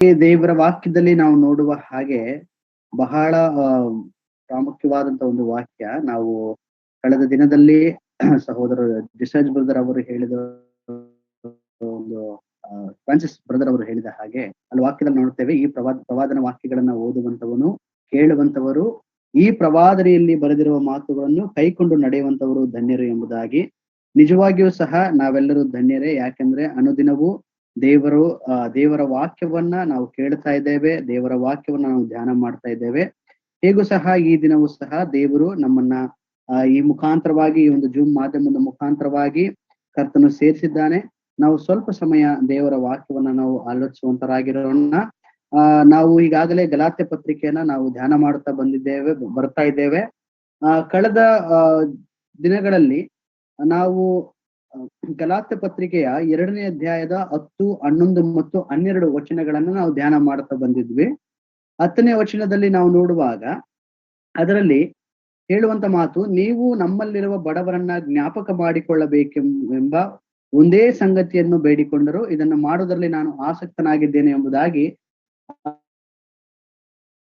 ದೇವರ ವಾಕ್ಯದಲ್ಲಿ ನಾವು ನೋಡುವ ಹಾಗೆ ಬಹಳ ಪ್ರಾಮುಖ್ಯವಾದಂತ ಒಂದು ವಾಕ್ಯ. ನಾವು ಕಳೆದ ದಿನದಲ್ಲಿ ಸಹೋದರ ಡಿಸೈಜ್ ಬ್ರದರ್ ಅವರು ಹೇಳಿದ ಒಂದು ಫ್ರಾನ್ಸಿಸ್ ಬ್ರದರ್ ಅವರು ಹೇಳಿದ ಹಾಗೆ ಅಲ್ಲಿ ವಾಕ್ಯದಲ್ಲಿ ನೋಡ್ತೇವೆ, ಈ ಪ್ರವಾದನ ವಾಕ್ಯಗಳನ್ನ ಓದುವಂತವನು, ಕೇಳುವಂತವರು, ಈ ಪ್ರವಾದನೆಯಲ್ಲಿ ಬರೆದಿರುವ ಮಾತುಗಳನ್ನು ಕೈಕೊಂಡು ನಡೆಯುವಂತವರು ಧನ್ಯರು ಎಂಬುದಾಗಿ. ನಿಜವಾಗಿಯೂ ಸಹ ನಾವೆಲ್ಲರೂ ಧನ್ಯರೇ. ಯಾಕೆಂದ್ರೆ ಅನುದಿನವೂ ದೇವರ ವಾಕ್ಯವನ್ನ ನಾವು ಕೇಳ್ತಾ ಇದ್ದೇವೆ, ದೇವರ ವಾಕ್ಯವನ್ನ ನಾವು ಧ್ಯಾನ ಮಾಡ್ತಾ ಇದ್ದೇವೆ. ಹೇಗೂ ಸಹ ಈ ದಿನವೂ ಸಹ ದೇವರು ನಮ್ಮನ್ನ ಈ ಮುಖಾಂತರವಾಗಿ, ಈ ಒಂದು ಜೂಮ್ ಮಾಧ್ಯಮದ ಮುಖಾಂತರವಾಗಿ ಕರ್ತನು ಸೇರಿಸಿದ್ದಾನೆ. ನಾವು ಸ್ವಲ್ಪ ಸಮಯ ದೇವರ ವಾಕ್ಯವನ್ನ ನಾವು ಆಲೋಚಿಸುವಂತರಾಗಿರೋಣ. ನಾವು ಈಗಾಗಲೇ ಗಲಾತ್ಯ ಪತ್ರಿಕೆಯನ್ನ ನಾವು ಧ್ಯಾನ ಮಾಡ್ತಾ ಬರ್ತಾ ಇದ್ದೇವೆ. ಕಳೆದ ದಿನಗಳಲ್ಲಿ ನಾವು ಗಲಾತ್ಯ ಪತ್ರಿಕೆಯ 2ನೇ ಅಧ್ಯಾಯದ 10, 11 ಮತ್ತು 12 ವಚನಗಳನ್ನ ನಾವು ಧ್ಯಾನ ಮಾಡ್ತಾ ಬಂದಿದ್ವಿ. 10ನೇ ವಚನದಲ್ಲಿ ನಾವು ನೋಡುವಾಗ ಅದರಲ್ಲಿ ಹೇಳುವಂತ ಮಾತು, ನೀವು ನಮ್ಮಲ್ಲಿರುವ ಬಡವರನ್ನ ಜ್ಞಾಪಕ ಮಾಡಿಕೊಳ್ಳಬೇಕೆಂಬ ಒಂದೇ ಸಂಗತಿಯನ್ನು ಬೇಡಿಕೊಂಡರು, ಇದನ್ನು ಮಾಡುವುದರಲ್ಲಿ ನಾನು ಆಸಕ್ತನಾಗಿದ್ದೇನೆ ಎಂಬುದಾಗಿ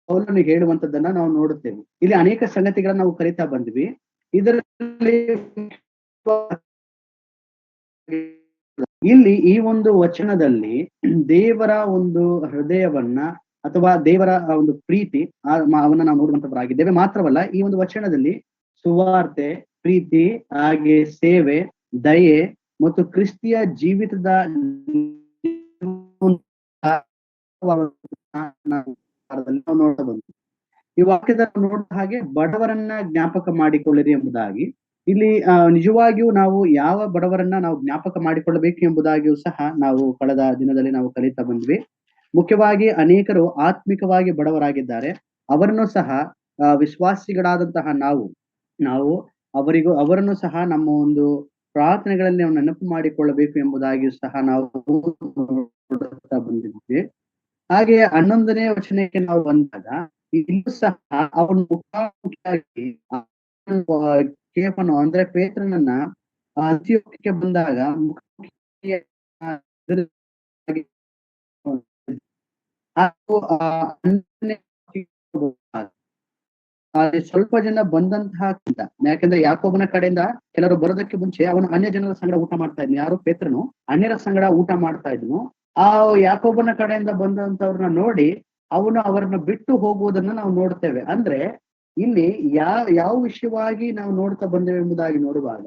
ಪೌಲನು ಹೇಳುವಂತದ್ದನ್ನ ನಾವು ನೋಡುತ್ತೇವೆ. ಇಲ್ಲಿ ಅನೇಕ ಸಂಗತಿಗಳನ್ನ ನಾವು ಕಲಿತಾ ಬಂದ್ವಿ. ಇದರಲ್ಲಿ ಇಲ್ಲಿ ಈ ಒಂದು ವಚನದಲ್ಲಿ ದೇವರ ಒಂದು ಹೃದಯವನ್ನ ಅಥವಾ ದೇವರ ಒಂದು ಪ್ರೀತಿ ಅವನ್ನ ನಾವು ನೋಡುವಂತವರಾಗಿದ್ದೇವೆ. ಮಾತ್ರವಲ್ಲ, ಈ ಒಂದು ವಚನದಲ್ಲಿ ಸುವಾರ್ತೆ, ಪ್ರೀತಿ, ಹಾಗೆ ಸೇವೆ, ದಯೆ ಮತ್ತು ಕ್ರಿಸ್ತಿಯ ಜೀವಿತದ ನೋಡ್ತಾ ಬಂದ್ವಿ. ಈ ವಾಕ್ಯದಲ್ಲಿ ನೋಡಿದ ಹಾಗೆ ಬಡವರನ್ನ ಜ್ಞಾಪಕ ಮಾಡಿಕೊಳ್ಳಿರಿ ಎಂಬುದಾಗಿ. ಇಲ್ಲಿ ನಿಜವಾಗಿಯೂ ನಾವು ಯಾವ ಬಡವರನ್ನ ನಾವು ಜ್ಞಾಪಕ ಮಾಡಿಕೊಳ್ಳಬೇಕು ಎಂಬುದಾಗಿಯೂ ಸಹ ನಾವು ಕಳೆದ ದಿನದಲ್ಲಿ ನಾವು ಕಲಿತಾ ಬಂದ್ವಿ. ಮುಖ್ಯವಾಗಿ ಅನೇಕರು ಆತ್ಮಿಕವಾಗಿ ಬಡವರಾಗಿದ್ದಾರೆ. ಅವರನ್ನು ಸಹ ವಿಶ್ವಾಸಿಗಳಾದಂತಹ ನಾವು ಅವರನ್ನು ಸಹ ನಮ್ಮ ಒಂದು ಪ್ರಾರ್ಥನೆಗಳಲ್ಲಿ ನಾವು ನೆನಪು ಮಾಡಿಕೊಳ್ಳಬೇಕು ಎಂಬುದಾಗಿಯೂ ಸಹ ನಾವು ನೋಡುತ್ತಾ ಬಂದಿದ್ವಿ. ಹಾಗೆ 11ನೇ ವಚನಕ್ಕೆ ನಾವು ಬಂದಾಗ ಇಲ್ಲೂ ಸಹ ಅವನು ಮುಖಾಮುಖಿಯಾಗಿ ಕೇಫನು ಅಂದ್ರೆ ಪೇತ್ರನನ್ನ ಅಂತಿಯೋಕ್ಯಕ್ಕೆ ಬಂದಾಗ ಸ್ವಲ್ಪ ಜನ ಬಂದಂತಹ, ಯಾಕಂದ್ರೆ ಯಾಕೋಬನ ಕಡೆಯಿಂದ ಕೆಲವರು ಬರೋದಕ್ಕೆ ಮುಂಚೆ ಅವನು ಅನ್ಯ ಜನರ ಸಂಗಡ ಊಟ ಮಾಡ್ತಾ ಇದ್ನು. ಯಾರು? ಪೇತ್ರನು ಅನ್ಯರ ಸಂಗಡ ಊಟ ಮಾಡ್ತಾ ಇದ್ನು. ಆ ಯಾಕೋಬನ ಕಡೆಯಿಂದ ಬಂದಂತವ್ರನ್ನ ನೋಡಿ ಅವನು ಅವರನ್ನ ಬಿಟ್ಟು ಹೋಗುವುದನ್ನ ನಾವು ನೋಡ್ತೇವೆ. ಅಂದ್ರೆ ಇಲ್ಲಿ ಯಾವ ವಿಷಯವಾಗಿ ನಾವು ನೋಡ್ತಾ ಬಂದೇವೆ ಎಂಬುದಾಗಿ ನೋಡುವಾಗ,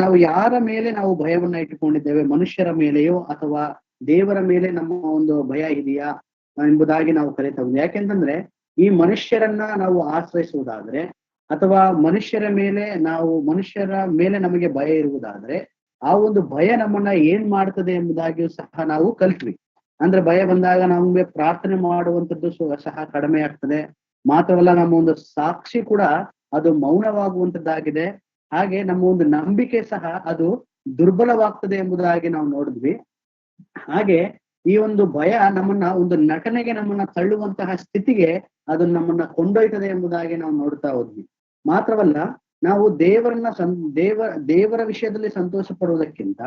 ನಾವು ಯಾರ ಮೇಲೆ ನಾವು ಭಯವನ್ನ ಇಟ್ಟುಕೊಂಡಿದ್ದೇವೆ, ಮನುಷ್ಯರ ಮೇಲೆಯೋ ಅಥವಾ ದೇವರ ಮೇಲೆ ನಮ್ಮ ಒಂದು ಭಯ ಇದೆಯಾ ಎಂಬುದಾಗಿ ನಾವು ಕಲಿತಾ ಬಂದ್ವಿ. ಯಾಕೆಂತಂದ್ರೆ ಈ ಮನುಷ್ಯರನ್ನ ನಾವು ಆಶ್ರಯಿಸುವುದಾದ್ರೆ ಅಥವಾ ಮನುಷ್ಯರ ಮೇಲೆ ನಮಗೆ ಭಯ ಇರುವುದಾದ್ರೆ ಆ ಒಂದು ಭಯ ನಮ್ಮನ್ನ ಏನ್ ಮಾಡ್ತದೆ ಎಂಬುದಾಗಿಯೂ ಸಹ ನಾವು ಕಲ್ತ್ವಿ. ಅಂದ್ರೆ ಭಯ ಬಂದಾಗ ನಮ್ಗೆ ಪ್ರಾರ್ಥನೆ ಮಾಡುವಂಥದ್ದು ಸಹ ಕಡಿಮೆ ಆಗ್ತದೆ. ಮಾತ್ರವಲ್ಲ, ನಮ್ಮ ಒಂದು ಸಾಕ್ಷಿ ಕೂಡ ಅದು ಮೌನವಾಗುವಂತದ್ದಾಗಿದೆ. ಹಾಗೆ ನಮ್ಮ ಒಂದು ನಂಬಿಕೆ ಸಹ ಅದು ದುರ್ಬಲವಾಗ್ತದೆ ಎಂಬುದಾಗಿ ನಾವು ನೋಡಿದ್ವಿ. ಹಾಗೆ ಈ ಒಂದು ಭಯ ಒಂದು ನಟನೆಗೆ ನಮ್ಮನ್ನ ತಳ್ಳುವಂತಹ ಸ್ಥಿತಿಗೆ ಅದು ನಮ್ಮನ್ನ ಕೊಂಡೊಯ್ತದೆ ಎಂಬುದಾಗಿ ನಾವು ನೋಡ್ತಾ ಹೋದ್ವಿ. ಮಾತ್ರವಲ್ಲ, ನಾವು ದೇವರ ವಿಷಯದಲ್ಲಿ ಸಂತೋಷ ಪಡುವುದಕ್ಕಿಂತ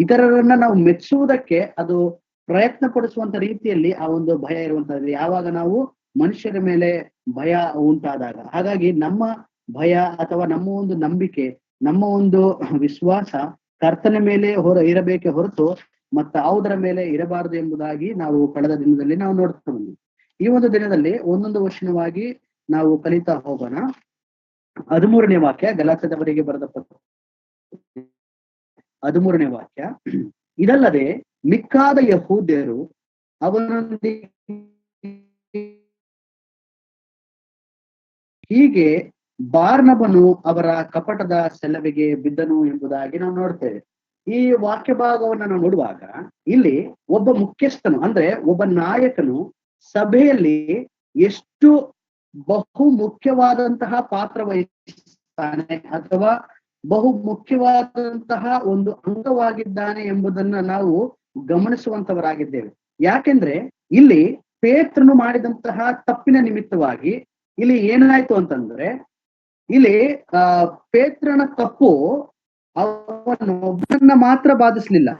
ಇತರರನ್ನ ನಾವು ಮೆಚ್ಚುವುದಕ್ಕೆ ಅದು ಪ್ರಯತ್ನ ಪಡಿಸುವಂತ ರೀತಿಯಲ್ಲಿ ಆ ಒಂದು ಭಯ ಇರುವಂತದ್ದು ಯಾವಾಗ ನಾವು ಮನುಷ್ಯರ ಮೇಲೆ ಭಯ ಉಂಟಾದಾಗ. ಹಾಗಾಗಿ ನಮ್ಮ ಭಯ ಅಥವಾ ನಮ್ಮ ಒಂದು ನಂಬಿಕೆ, ನಮ್ಮ ಒಂದು ವಿಶ್ವಾಸ ಕರ್ತನ ಮೇಲೆ ಇರಬೇಕೆ ಹೊರತು ಯಾವುದರ ಮೇಲೆ ಇರಬಾರದು ಎಂಬುದಾಗಿ ನಾವು ಕಳೆದ ದಿನದಲ್ಲಿ ನಾವು ನೋಡ್ತಾ ಬಂದ್ವಿ. ಈ ಒಂದು ದಿನದಲ್ಲಿ ಒಂದೊಂದು ವಚನವಾಗಿ ನಾವು ಕಲಿತಾ ಹೋಗೋಣ. 13ನೇ ವಾಕ್ಯ, ಗಲಾತ್ಯದವರಿಗೆ ಬರೆದ 13ನೇ ವಾಕ್ಯ. ಇದಲ್ಲದೆ ಮಿಕ್ಕಾದ ಯಹೂದ್ಯರು ಅವನೊಂದಿಗೆ ಹೀಗೆ ಬಾರ್ನಬನು ಅವರ ಕಪಟದ ಸೆಲವಿಗೆ ಬಿದ್ದನು ಎಂಬುದಾಗಿ ನಾವು ನೋಡ್ತೇವೆ. ಈ ವಾಕ್ಯ ಭಾಗವನ್ನು ನಾವು ನೋಡುವಾಗ ಇಲ್ಲಿ ಒಬ್ಬ ಮುಖ್ಯಸ್ಥನು ಅಂದ್ರೆ ಒಬ್ಬ ನಾಯಕನು ಸಭೆಯಲ್ಲಿ ಎಷ್ಟು ಬಹು ಮುಖ್ಯವಾದಂತಹ ಪಾತ್ರ ವಹಿಸ್ತಾನೆ ಅಥವಾ ಬಹು ಮುಖ್ಯವಾದಂತಹ ಒಂದು ಅಂಗವಾಗಿದ್ದಾನೆ ಎಂಬುದನ್ನ ನಾವು ಗಮನಿಸುವಂತವರಾಗಿದ್ದೇವೆ. ಯಾಕೆಂದ್ರೆ ಇಲ್ಲಿ ಪೇತ್ರನು ಮಾಡಿದಂತಹ ತಪ್ಪಿನ ನಿಮಿತ್ತವಾಗಿ ಇಲ್ಲಿ ಏನಾಯ್ತು ಅಂತಂದ್ರೆ, ಇಲ್ಲಿ ಪೇತ್ರನ ತಪ್ಪು ಅವನೊಬ್ಬನನ್ನ ಮಾತ್ರ ಬಾಧಿಸ್ಲಿಲ್ಲ,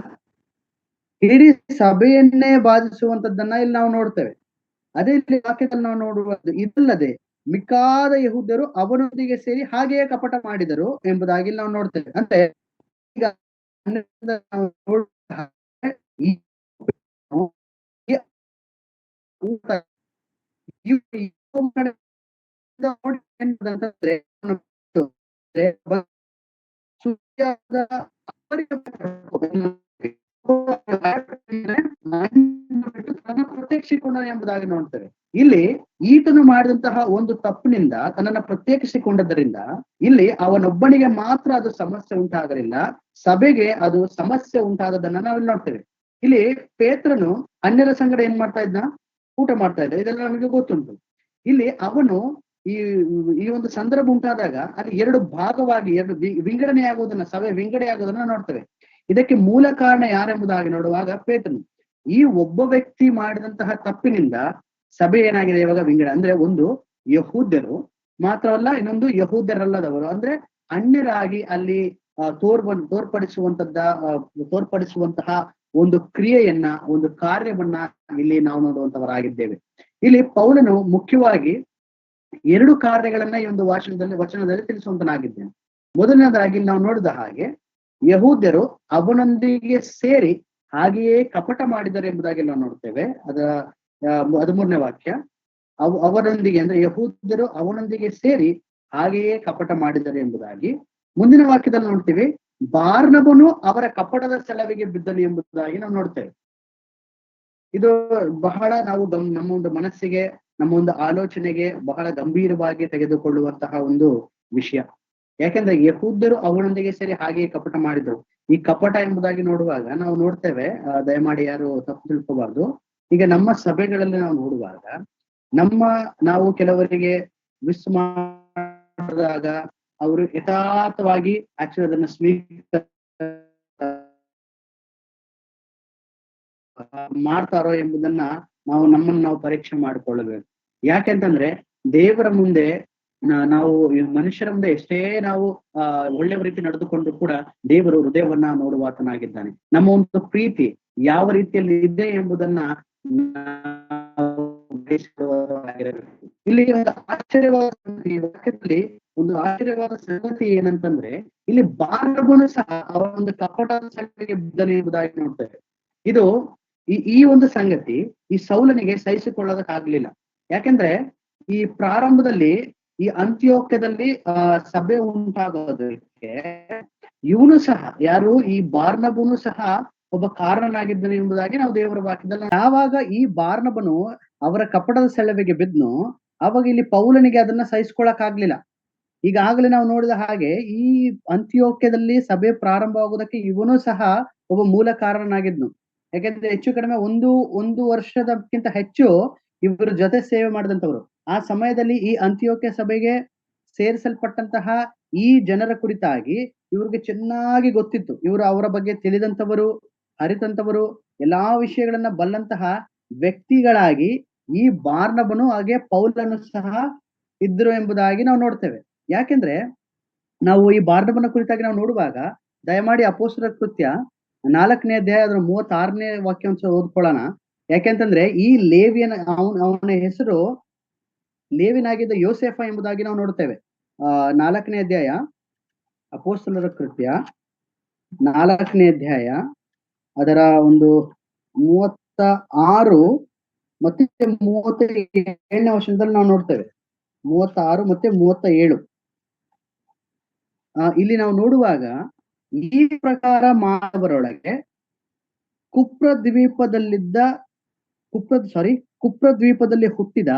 ಇಡೀ ಸಭೆಯನ್ನೇ ಬಾಧಿಸುವಂತದ್ದನ್ನ ಇಲ್ಲಿ ನಾವು ನೋಡ್ತೇವೆ. ಅದೇ ಇಲ್ಲಿ ವಾಕ್ಯದಲ್ಲಿ ನಾವು ನೋಡುವುದು ಇದಲ್ಲದೆ ಮಿಕ್ಕಾದ ಯಹೂದ್ಯರು ಅವನೊಂದಿಗೆ ಸೇರಿ ಹಾಗೆಯೇ ಕಪಟ ಮಾಡಿದರು ಎಂಬುದಾಗಿ ನಾವು ನೋಡ್ತೇವೆ. ಅಂದ್ರೆ ಈಗ ನಾವು ನೋಡುವ ಹಾಗೆ ಈ ನೋಡಿ ಏನಂತಂದ್ರೆ ಪ್ರತ್ಯೇಕಿಸಿಕೊಂಡ ಎಂಬುದಾಗಿ ನೋಡ್ತೇವೆ. ಇಲ್ಲಿ ಈತನು ಮಾಡಿದಂತಹ ಒಂದು ತಪ್ಪಿನಿಂದ ತನ್ನನ್ನ ಪ್ರತ್ಯೇಕಿಸಿಕೊಂಡದ್ದರಿಂದ ಇಲ್ಲಿ ಅವನೊಬ್ಬನಿಗೆ ಮಾತ್ರ ಅದು ಸಮಸ್ಯೆ ಉಂಟಾಗಲಿಲ್ಲ, ಸಭೆಗೆ ಅದು ಸಮಸ್ಯೆ ಉಂಟಾದದನ್ನ ನಾವಿಲ್ಲಿ ನೋಡ್ತೇವೆ. ಇಲ್ಲಿ ಪೇತ್ರನು ಅನ್ಯರ ಸಂಗಡ ಏನ್ ಮಾಡ್ತಾ ಇದ್ನ? ಊಟ ಮಾಡ್ತಾ ಇದ್ದ. ಇದೆಲ್ಲ ನಮಗೆ ಗೊತ್ತುಂಟು. ಇಲ್ಲಿ ಅವನು ಈ ಈ ಒಂದು ಸಂದರ್ಭ ಉಂಟಾದಾಗ ಅಲ್ಲಿ ಎರಡು ಭಾಗವಾಗಿ ಎರಡು ವಿಂಗಡಣೆ ಆಗುವುದನ್ನ, ಸಭೆ ವಿಂಗಡಣೆ ಆಗುವುದನ್ನ ನೋಡ್ತೇವೆ. ಇದಕ್ಕೆ ಮೂಲ ಕಾರಣ ಯಾರೆಂಬುದಾಗಿ ನೋಡುವಾಗ ಪೇತ್ರನು. ಈ ಒಬ್ಬ ವ್ಯಕ್ತಿ ಮಾಡಿದಂತಹ ತಪ್ಪಿನಿಂದ ಸಭೆ ಏನಾಗಿದೆ ಇವಾಗ ವಿಂಗಡ. ಅಂದ್ರೆ ಒಂದು ಯಹೂದ್ಯರು ಮಾತ್ರವಲ್ಲ, ಇನ್ನೊಂದು ಯಹೂದ್ಯರಲ್ಲದವರು ಅಂದ್ರೆ ಅನ್ಯರಾಗಿ ಅಲ್ಲಿ ತೋರ್ಪಡಿಸುವಂತಹ ಒಂದು ಕ್ರಿಯೆಯನ್ನ, ಒಂದು ಕಾರ್ಯವನ್ನ ಇಲ್ಲಿ ನಾವು ನೋಡುವಂತವರಾಗಿದ್ದೇವೆ. ಇಲ್ಲಿ ಪೌಲನು ಮುಖ್ಯವಾಗಿ ಎರಡು ಕಾರ್ಯಗಳನ್ನ ಈ ಒಂದು ವಚನದಲ್ಲಿ ತಿಳಿಸುವಂತನಾಗಿದ್ದೇನೆ. ಮೊದಲನೇದಾಗಿ ನಾವು ನೋಡಿದ ಹಾಗೆ ಯಹೂದ್ಯರು ಅವನೊಂದಿಗೆ ಸೇರಿ ಹಾಗೆಯೇ ಕಪಟ ಮಾಡಿದರು ಎಂಬುದಾಗಿ ನಾವು ನೋಡ್ತೇವೆ. 13ನೇ ವಾಕ್ಯ. ಅವರೊಂದಿಗೆ ಅಂದ್ರೆ ಯಹೂದ್ಯರು ಅವನೊಂದಿಗೆ ಸೇರಿ ಹಾಗೆಯೇ ಕಪಟ ಮಾಡಿದರು ಎಂಬುದಾಗಿ. ಮುಂದಿನ ವಾಕ್ಯದಲ್ಲಿ ನೋಡ್ತೀವಿ, ಬಾರ್ನಬನು ಅವರ ಕಪಟದ ಸೆಲವಿಗೆ ಬಿದ್ದನು ಎಂಬುದಾಗಿ ನಾವು ನೋಡ್ತೇವೆ. ಇದು ಬಹಳ ನಾವು ನಮ್ಮ ಒಂದು ಮನಸ್ಸಿಗೆ, ನಮ್ಮ ಒಂದು ಆಲೋಚನೆಗೆ ಬಹಳ ಗಂಭೀರವಾಗಿ ತೆಗೆದುಕೊಳ್ಳುವಂತಹ ಒಂದು ವಿಷಯ. ಯಾಕೆಂದ್ರೆ ಯಹೂದ್ಯರು ಅವನೊಂದಿಗೆ ಸೇರಿ ಹಾಗೆಯೇ ಕಪಟ ಮಾಡಿದ್ರು. ಈ ಕಪಟ ಎಂಬುದಾಗಿ ನೋಡುವಾಗ ನಾವು ನೋಡ್ತೇವೆ, ದಯಮಾಡಿ ಯಾರು ತಪ್ಪು ತಿಳ್ಕೋಬಾರ್ದು. ಈಗ ನಮ್ಮ ಸಭೆಗಳಲ್ಲಿ ನಾವು ನೋಡುವಾಗ ನಾವು ಕೆಲವರಿಗೆ ವಿಶ್ ಮಾಡಿದಾಗ ಅವರು ಯಥಾರ್ಥವಾಗಿ ಆಕ್ಚುಲಿ ಅದನ್ನ ಮಾಡ್ತಾರೋ ಎಂಬುದನ್ನ ನಮ್ಮನ್ನು ನಾವು ಪರೀಕ್ಷೆ ಮಾಡಿಕೊಳ್ಳಬೇಕು. ಯಾಕೆಂತಂದ್ರೆ ದೇವರ ಮುಂದೆ ನಾವು ಮನುಷ್ಯರ ಮುಂದೆ ಎಷ್ಟೇ ನಾವು ಒಳ್ಳೆ ರೀತಿ ನಡೆದುಕೊಂಡು ಕೂಡ ದೇವರು ಹೃದಯವನ್ನ ನೋಡುವಾತನಾಗಿದ್ದಾನೆ. ನಮ್ಮ ಒಂದು ಪ್ರೀತಿ ಯಾವ ರೀತಿಯಲ್ಲಿ ಇದೆ ಎಂಬುದನ್ನ ಇಲ್ಲಿ ಒಂದು ಆಶ್ಚರ್ಯವಾದ ವಾಕ್ಯದಲ್ಲಿ ಒಂದು ಆಶ್ಚರ್ಯವಾದ ಸಂಗತಿ ಏನಂತಂದ್ರೆ, ಇಲ್ಲಿ ಬಾರ್ನಬನು ಸಹ ಅವರ ಒಂದು ಕಪಟದ ಸಂಗತಿಗೆ ಬಿದ್ದನು ಎಂಬುದಾಗಿ ನೋಡ್ತೇವೆ. ಇದು ಈ ಒಂದು ಸಂಗತಿ ಈ ಸೌಲನಿಗೆ ಸಹಿಸಿಕೊಳ್ಳೋದಕ್ಕಾಗ್ಲಿಲ್ಲ. ಯಾಕೆಂದ್ರೆ ಈ ಪ್ರಾರಂಭದಲ್ಲಿ ಈ ಅಂತ್ಯೋಕ್ಯದಲ್ಲಿ ಸಭೆ ಉಂಟಾಗೋದಕ್ಕೆ ಇವನು ಸಹ, ಯಾರು ಈ ಬಾರ್ನಬನು ಸಹ ಒಬ್ಬ ಕಾರಣನಾಗಿದ್ದನು ಎಂಬುದಾಗಿ ನಾವು ದೇವರ ವಾಕ್ಯದಲ್ಲಿ. ಯಾವಾಗ ಈ ಬಾರ್ನಬನು ಅವರ ಕಪಟದ ಸೆಳವೆಗೆ ಬಿದ್ನು, ಅವಾಗ ಇಲ್ಲಿ ಪೌಲನಿಗೆ ಅದನ್ನ ಸಹಿಸ್ಕೊಳಕ್ ಆಗ್ಲಿಲ್ಲ. ಈಗಾಗಲೇ ನಾವು ನೋಡಿದ ಹಾಗೆ ಈ ಅಂತ್ಯೋಕ್ಯದಲ್ಲಿ ಸಭೆ ಪ್ರಾರಂಭವಾಗುವುದಕ್ಕೆ ಇವನು ಸಹ ಒಬ್ಬ ಮೂಲ ಕಾರಣನಾಗಿದ್ನು. ಯಾಕೆಂದ್ರೆ ಹೆಚ್ಚು ಕಡಿಮೆ ಒಂದು ವರ್ಷದಕ್ಕಿಂತ ಹೆಚ್ಚು ಇವರು ಜೊತೆ ಸೇವೆ ಮಾಡಿದಂತವ್ರು. ಆ ಸಮಯದಲ್ಲಿ ಈ ಅಂತ್ಯೋಕ್ಯ ಸಭೆಗೆ ಸೇರಿಸಲ್ಪಟ್ಟಂತಹ ಈ ಜನರ ಕುರಿತಾಗಿ ಇವ್ರಿಗೆ ಚೆನ್ನಾಗಿ ಗೊತ್ತಿತ್ತು. ಇವರು ಅವರ ಬಗ್ಗೆ ತಿಳಿದಂತವರು, ಅರಿತಂತವರು, ಎಲ್ಲಾ ವಿಷಯಗಳನ್ನ ಬಲ್ಲಂತಹ ವ್ಯಕ್ತಿಗಳಾಗಿ ಈ ಬಾರ್ನಬನು ಹಾಗೆ ಪೌಲನು ಸಹ ಇದ್ರು ಎಂಬುದಾಗಿ ನಾವು ನೋಡ್ತೇವೆ. ಯಾಕೆಂದ್ರೆ ನಾವು ಈ ಬಾರ್ನಬನ ಕುರಿತಾಗಿ ನಾವು ನೋಡುವಾಗ ದಯಮಾಡಿ ಅಪೊಸ್ತಲರ ಕೃತ್ಯ 4ನೇ ಅಧ್ಯಾಯ ಅದರ 36ನೇ ವಾಕ್ಯಾಂಶ ಓದ್ಕೊಳ್ಳೋಣ. ಯಾಕೆಂತಂದ್ರೆ ಈ ಲೇವಿಯನ ಅವನ ಹೆಸರು ಲೇವಿನಾಗಿದ್ದ ಯೋಸೇಫ ಎಂಬುದಾಗಿ ನಾವು ನೋಡ್ತೇವೆ. 4ನೇ ಅಧ್ಯಾಯ ಅಪೊಸ್ತಲರ ಕೃತ್ಯ 4ನೇ ಅಧ್ಯಾಯ ಅದರ ಒಂದು 36 ಮತ್ತೆ 37ನೇ ವರ್ಷದಲ್ಲಿ ನಾವು ನೋಡ್ತೇವೆ. 36 ಮತ್ತೆ 37 ಇಲ್ಲಿ ನಾವು ನೋಡುವಾಗ ಈ ಪ್ರಕಾರ ಮಾಡಬರೊಳಗೆ ಕುಪ್ರ ದ್ವೀಪದಲ್ಲಿ ಹುಟ್ಟಿದ